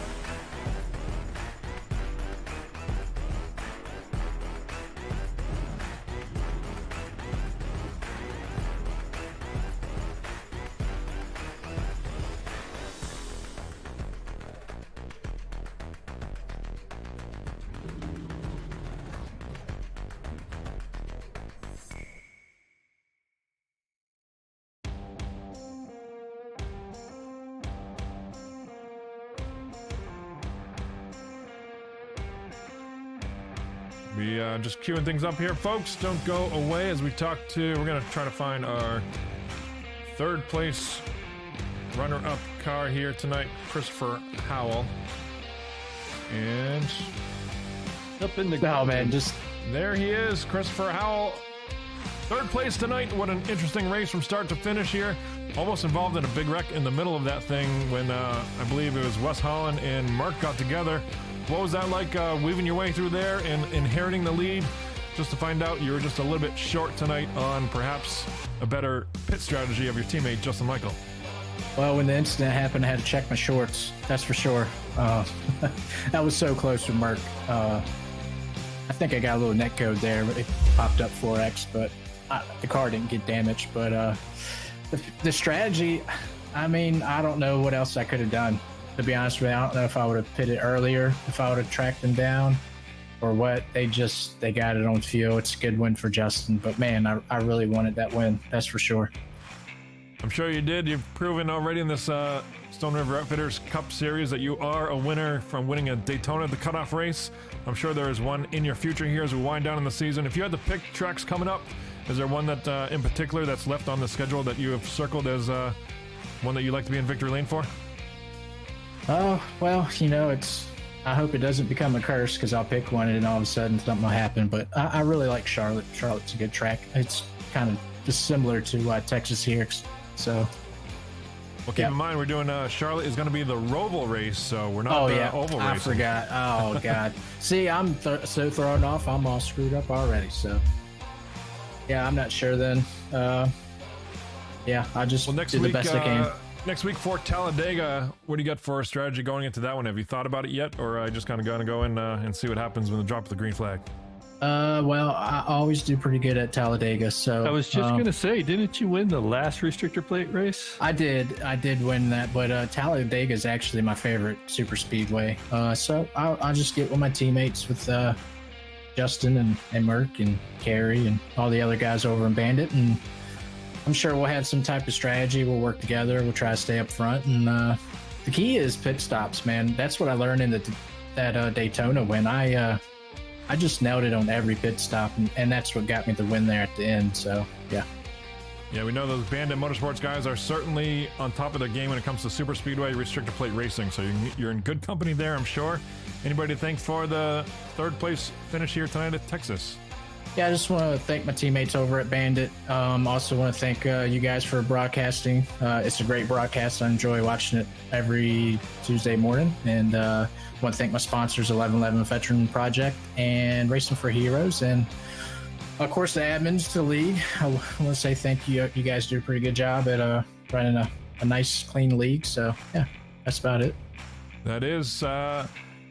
Just queuing things up here, folks. Don't go away as we talk to, we're going to try to find our 3rd place runner-up car here tonight, Christopher Howell. And Up in the man, just there he is, Christopher Howell. 3rd place tonight. What an interesting race from start to finish here. Almost involved in a big wreck in the middle of that thing when I believe it was Wes Holland and Mark got together. What was that like, weaving your way through there and inheriting the lead, just to find out you were just a little bit short tonight on perhaps a better pit strategy of your teammate, Justin Michael? Well, when the incident happened, I had to check my shorts. That's for sure. That was so close with Merck. I think I got a little net code there. It popped up 4X, but the car didn't get damaged. But the strategy, I mean, I don't know what else I could have done. To be honest with you, I don't know if I would have pitted earlier, if I would have tracked them down, or what. They got it on fuel. It's a good win for Justin. But man, I really wanted that win. That's for sure. I'm sure you did. You've proven already in this Stone River Outfitters Cup Series that you are a winner from winning a Daytona, the cutoff race. I'm sure there is one in your future here as we wind down in the season. If you had to pick tracks coming up, is there one that in particular that's left on the schedule that you have circled as one that you'd like to be in victory lane for? Oh, well, you know, I hope it doesn't become a curse because I'll pick one and then all of a sudden something will happen. But I really like Charlotte. Charlotte's a good track. It's kind of just similar to Texas here. So, well, keep in mind we're doing Charlotte is going to be the Roval race, so we're not oval race. I forgot. Oh God. See, I'm so thrown off. I'm all screwed up already. So Yeah, I'm not sure then. Yeah, I'll just Well, next do the week, best I can. next week for Talladega, what do you got for a strategy going into that one? Have you thought about it yet, or just kind of gonna go in and see what happens when they drop the green flag? Well, I always do pretty good at Talladega, so I was just gonna say, didn't you win the last restrictor plate race? I did win that, but Talladega is actually my favorite super speedway. So I'll just get with my teammates with Justin and Merck and Carrie and all the other guys over in Bandit, and I'm sure we'll have some type of strategy. We'll work together. We'll try to stay up front, and the key is pit stops, man. That's what I learned in that Daytona win. I just nailed it on every pit stop, and that's what got me the win there at the end. So yeah. Yeah, we know those Bandit Motorsports guys are certainly on top of their game when it comes to super speedway restrictor plate racing. So you're in good company there, I'm sure. Anybody to thank for the third place finish here tonight at Texas? Yeah, I just want to thank my teammates over at Bandit. Also want to thank you guys for broadcasting. It's a great broadcast. I enjoy watching it every Tuesday morning. And want to thank my sponsors, 1111 Veteran Project and Racing for Heroes. And, of course, the admins to the league. I want to say thank you. You guys do a pretty good job at running a nice, clean league. So, yeah, that's about it. That is...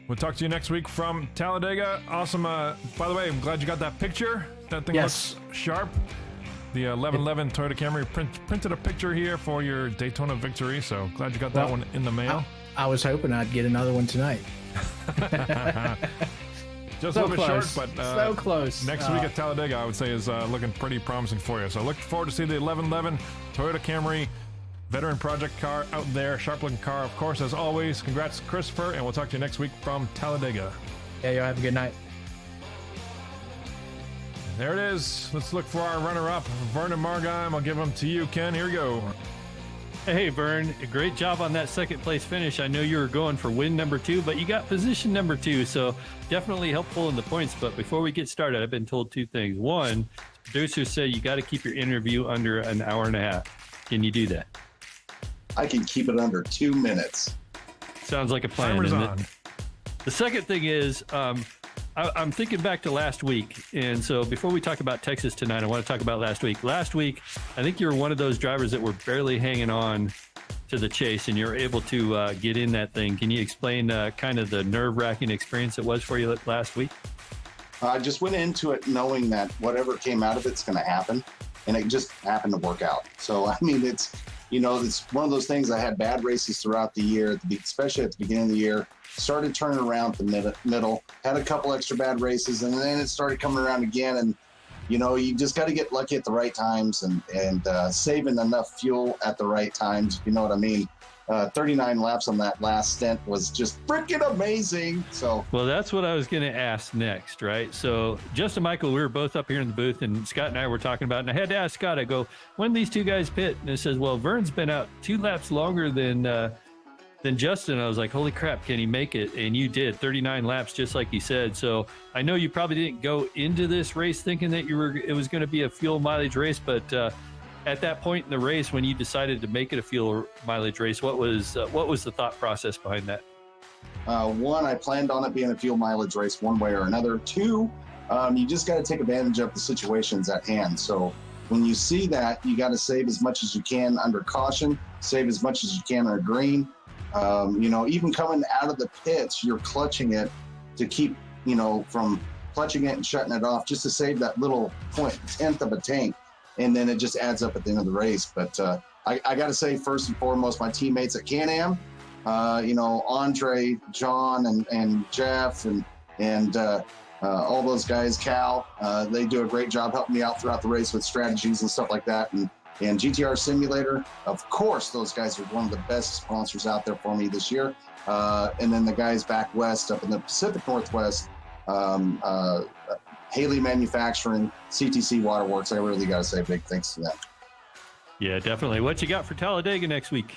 We'll talk to you next week from Talladega. Awesome. By the way, I'm glad you got that picture. That thing looks sharp. The 1111 Toyota Camry printed a picture here for your Daytona victory. So glad you got that one in the mail. I was hoping I'd get another one tonight. Just So a little bit close. short, but So close. Next week at Talladega, I would say, is looking pretty promising for you. So look forward to see the 1111 Toyota Camry Veteran Project car out there. Sharp looking car, of course, as always. Congrats, Christopher, and we'll talk to you next week from Talladega. Yeah, y'all have a good night. There it is. Let's look for our runner-up, Vernon Margheim. I'll give him to you, Ken. Here we go. Hey, Vern, great job on that second place finish. I know you were going for win number 2, but you got position number 2, so definitely helpful in the points. But before we get started, I've been told 2 things. One, producer said you got to keep your interview under an hour and a half. Can you do that? I can keep it under 2 minutes. Sounds like a plan. Timer's And on. the second thing is, I'm thinking back to last week. And so before we talk about Texas tonight, I want to talk about last week. Last week, I think you were one of those drivers that were barely hanging on to the chase, and you were able to get in that thing. Can you explain kind of the nerve-wracking experience it was for you last week? I just went into it knowing that whatever came out of it's going to happen, and it just happened to work out. So, I mean, it's one of those things. I had bad races throughout the year, especially at the beginning of the year. Started turning around the middle, had a couple extra bad races, and then it started coming around again. And, you just got to get lucky at the right times and saving enough fuel at the right times, if you know what I mean. 39 laps on that last stint was just freaking amazing. So, Well, that's what I was going to ask next, right? So, Justin, Michael, we were both up here in the booth, and Scott and I were talking about it. And I had to ask Scott, I go, when these two guys pit? And it says, well, Vern's been out 2 laps longer than Justin. I was like, holy crap, can he make it? And you did 39 laps, just like he said. So I know you probably didn't go into this race thinking that it was going to be a fuel mileage race, but at that point in the race, when you decided to make it a fuel mileage race, what was the thought process behind that? 1, I planned on it being a fuel mileage race one way or another. 2, you just got to take advantage of the situations at hand. So when you see that, you got to save as much as you can under caution, save as much as you can under green. Even coming out of the pits, you're clutching it to keep, from clutching it and shutting it off, just to save that little 0.1 of a tank. And then it just adds up at the end of the race. But I got to say, first and foremost, my teammates at Can-Am, Andre, John, and Jeff, and all those guys, Cal, they do a great job helping me out throughout the race with strategies and stuff like that. And GTR Simulator, of course, those guys are one of the best sponsors out there for me this year. And then the guys back west up in the Pacific Northwest, Haley Manufacturing, CTC Waterworks. I really got to say big thanks to them. Yeah, definitely. What you got for Talladega next week?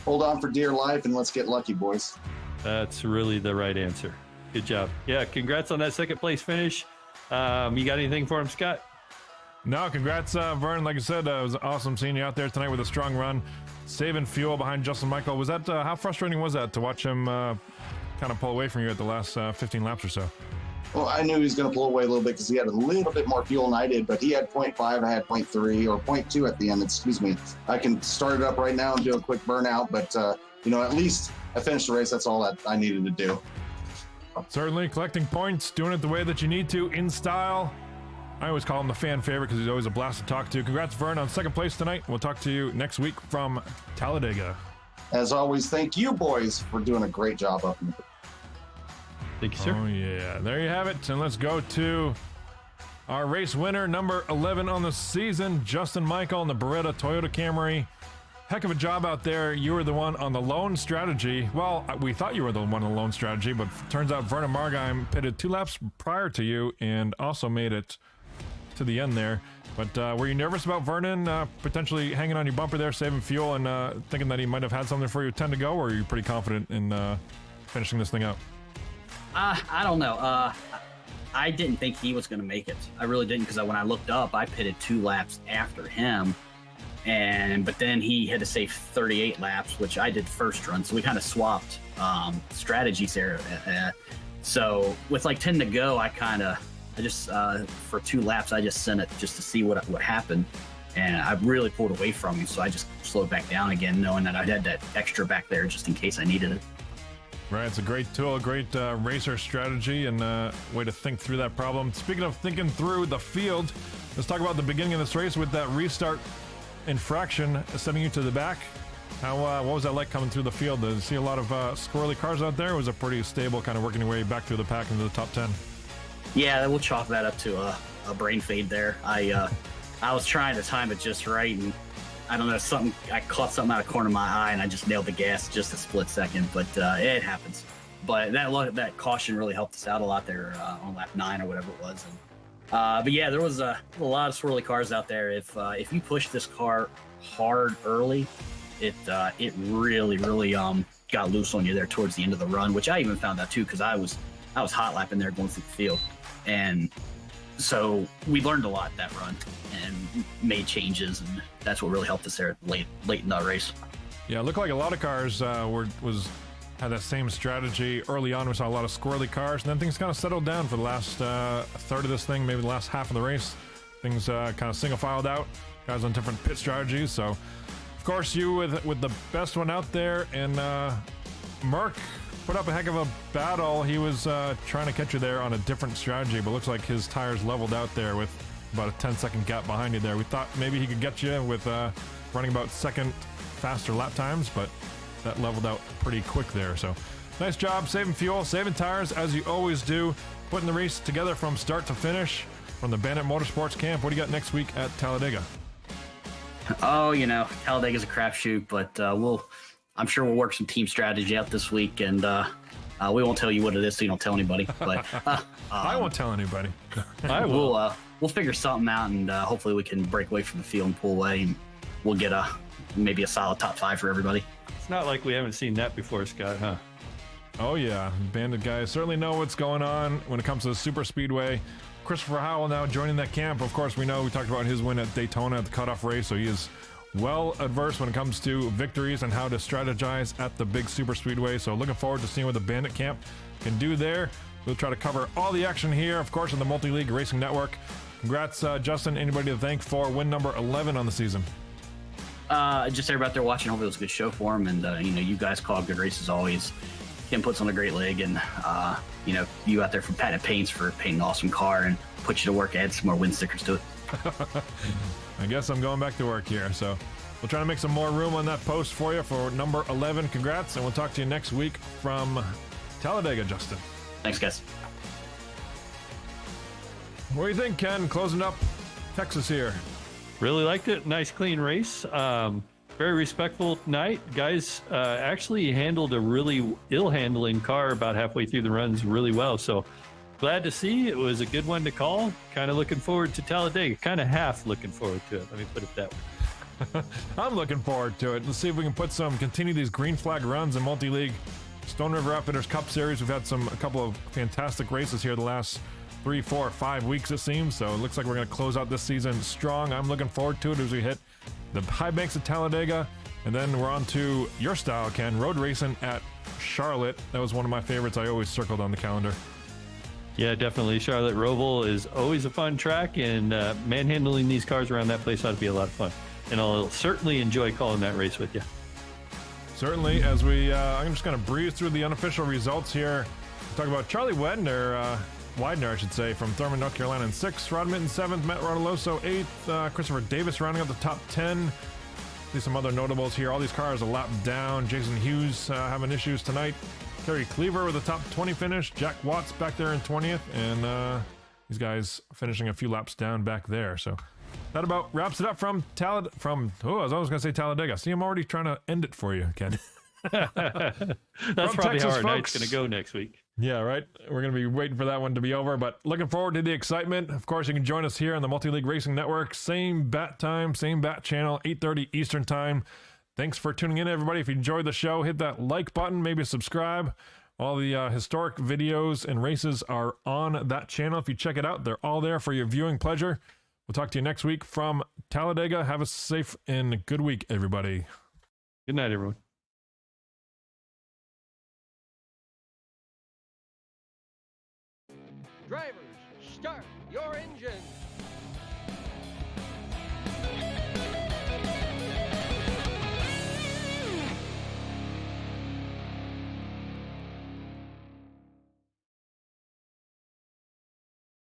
Hold on for dear life and let's get lucky, boys. That's really the right answer. Good job. Yeah, congrats on that second place finish. You got anything for him, Scott? No, congrats, Vern. Like I said, it was awesome seeing you out there tonight with a strong run, saving fuel behind Justin Michael. Was that how frustrating was that to watch him kind of pull away from you at the last 15 laps or so? Well, I knew he was going to pull away a little bit because he had a little bit more fuel than I did, but he had 0.5, I had 0.3 or 0.2 at the end, excuse me. I can start it up right now and do a quick burnout, but, at least I finished the race. That's all that I needed to do. Certainly collecting points, doing it the way that you need to, in style. I always call him the fan favorite because he's always a blast to talk to. Congrats, Vern, on second place tonight. We'll talk to you next week from Talladega. As always, thank you, boys, for doing a great job up in the... Thank you, sir. Oh, yeah. There you have it. And let's go to our race winner, number 11 on the season, Justin Michael in the Beretta Toyota Camry. Heck of a job out there. You were the one on the lone strategy. Well, we thought you were the one on the lone strategy, but turns out Vernon Margheim pitted 2 laps prior to you and also made it to the end there. But were you nervous about Vernon potentially hanging on your bumper there, saving fuel, and thinking that he might have had something for you 10 to go, or are you pretty confident in finishing this thing up? I don't know. I didn't think he was going to make it. I really didn't, because when I looked up, I pitted 2 laps after him, but then he had to save 38 laps, which I did first run, so we kind of swapped strategies there. So with like 10 to go, I just for 2 laps, I just sent it just to see what happened, and I really pulled away from him, so I just slowed back down again, knowing that I had that extra back there just in case I needed it. Right, it's a great tool, a great racer strategy, and way to think through that problem. Speaking of thinking through the field, let's talk about the beginning of this race with that restart infraction sending you to the back. What was that like coming through the field? Did you see a lot of squirrely cars out there, or was it pretty stable, kind of working your way back through the pack into the top 10? Yeah, we'll chalk that up to a brain fade there. I was trying to time it just right, and I don't know, I caught something out of the corner of my eye, and I just nailed the gas just a split second, but it happens. But that caution really helped us out a lot there on lap 9 or whatever it was. But yeah, there was a lot of swirly cars out there. If you push this car hard early, it really got loose on you there towards the end of the run, which I even found out too, because I was hot lapping there going through the field, and so we learned a lot that run and made changes, and that's what really helped us there late in the race. Yeah, it looked like a lot of cars had that same strategy early on. We saw a lot of squirrely cars, and then things kind of settled down for the last third of this thing, maybe the last half of the race. Things kind of single filed out, guys on different pit strategies. So, of course, you with the best one out there, and Merck put up a heck of a battle. He was trying to catch you there on a different strategy, but looks like his tires leveled out there with about a 10-second gap behind you there. We thought maybe he could get you with running about second faster lap times, but that leveled out pretty quick there. So nice job saving fuel, saving tires, as you always do, putting the race together from start to finish. From the Bandit Motorsports camp, what do you got next week at Talladega? Oh, Talladega's a crapshoot, but I'm sure we'll work some team strategy out this week, and we won't tell you what it is, so you don't tell anybody. But I won't tell anybody. I will. We'll figure something out, and hopefully we can break away from the field and pull away, and we'll get maybe a solid top 5 for everybody. It's not like we haven't seen that before, Scott, huh? Oh yeah, Bandit guys certainly know what's going on when it comes to the super speedway. Christopher Howell now joining that camp. Of course, we talked about his win at Daytona at the cutoff race, so he is well adverse when it comes to victories and how to strategize at the big super speedway. So looking forward to seeing what the Bandit camp can do there. We'll try to cover all the action here, of course, on the Multi-League Racing Network. Congrats, Justin. Anybody to thank for win number 11 on the season? Just everybody out there watching. Hopefully it was a good show for him, and you guys call good races always. Kim puts on a great leg, and you out there for Patent Paints for painting an awesome car and put you to work. Add some more win stickers to it. I guess I'm going back to work here, so we'll try to make some more room on that post for you for number 11. Congrats, and we'll talk to you next week from Talladega, Justin. Thanks, guys. What do you think, Ken? Closing up Texas here. Really liked it. Nice, clean race. Very respectful night. Guys actually handled a really ill-handling car about halfway through the runs really well. So glad to see. It was a good one to call. Kind of looking forward to Talladega. Kind of half looking forward to it. Let me put it that way. I'm looking forward to it. Let's see if we can continue these green flag runs in multi-league Stone River Outfitters Cup Series. We've had a couple of fantastic races here the last 3, 4, 5 weeks, it seems. So it looks like we're going to close out this season strong. I'm looking forward to it as we hit the high banks of Talladega, and then we're on to your style, Ken, road racing at Charlotte. That was one of my favorites. I always circled on the calendar. Yeah, definitely. Charlotte Roval is always a fun track, and manhandling these cars around that place ought to be a lot of fun. And I'll certainly enjoy calling that race with you. Certainly, as I'm just going to breeze through the unofficial results here. Talk about Charlie Widener, I should say, from Thurman, North Carolina in 6th, Rod Mitten 7th, Matt Rodoloso 8th, Christopher Davis rounding out the top 10. See some other notables here. All these cars a lap down. Jason Hughes having issues tonight. Kerry Cleaver with a top 20 finish. Jack Watts back there in 20th, and these guys finishing a few laps down back there. So that about wraps it up from I was always going to say Talladega. See, I'm already trying to end it for you, Ken. That's probably Texas, how our folks. night's going to go next week. Yeah, right. We're going to be waiting for that one to be over, but looking forward to the excitement. Of course, you can join us here on the Multi-League Racing Network. Same bat time, same bat channel, 8:30 Eastern Time. Thanks for tuning in, everybody. If you enjoyed the show, hit that like button, maybe subscribe. All the historic videos and races are on that channel. If you check it out, they're all there for your viewing pleasure. We'll talk to you next week from Talladega. Have a safe and good week, everybody. Good night, everyone. Drivers, start your engines.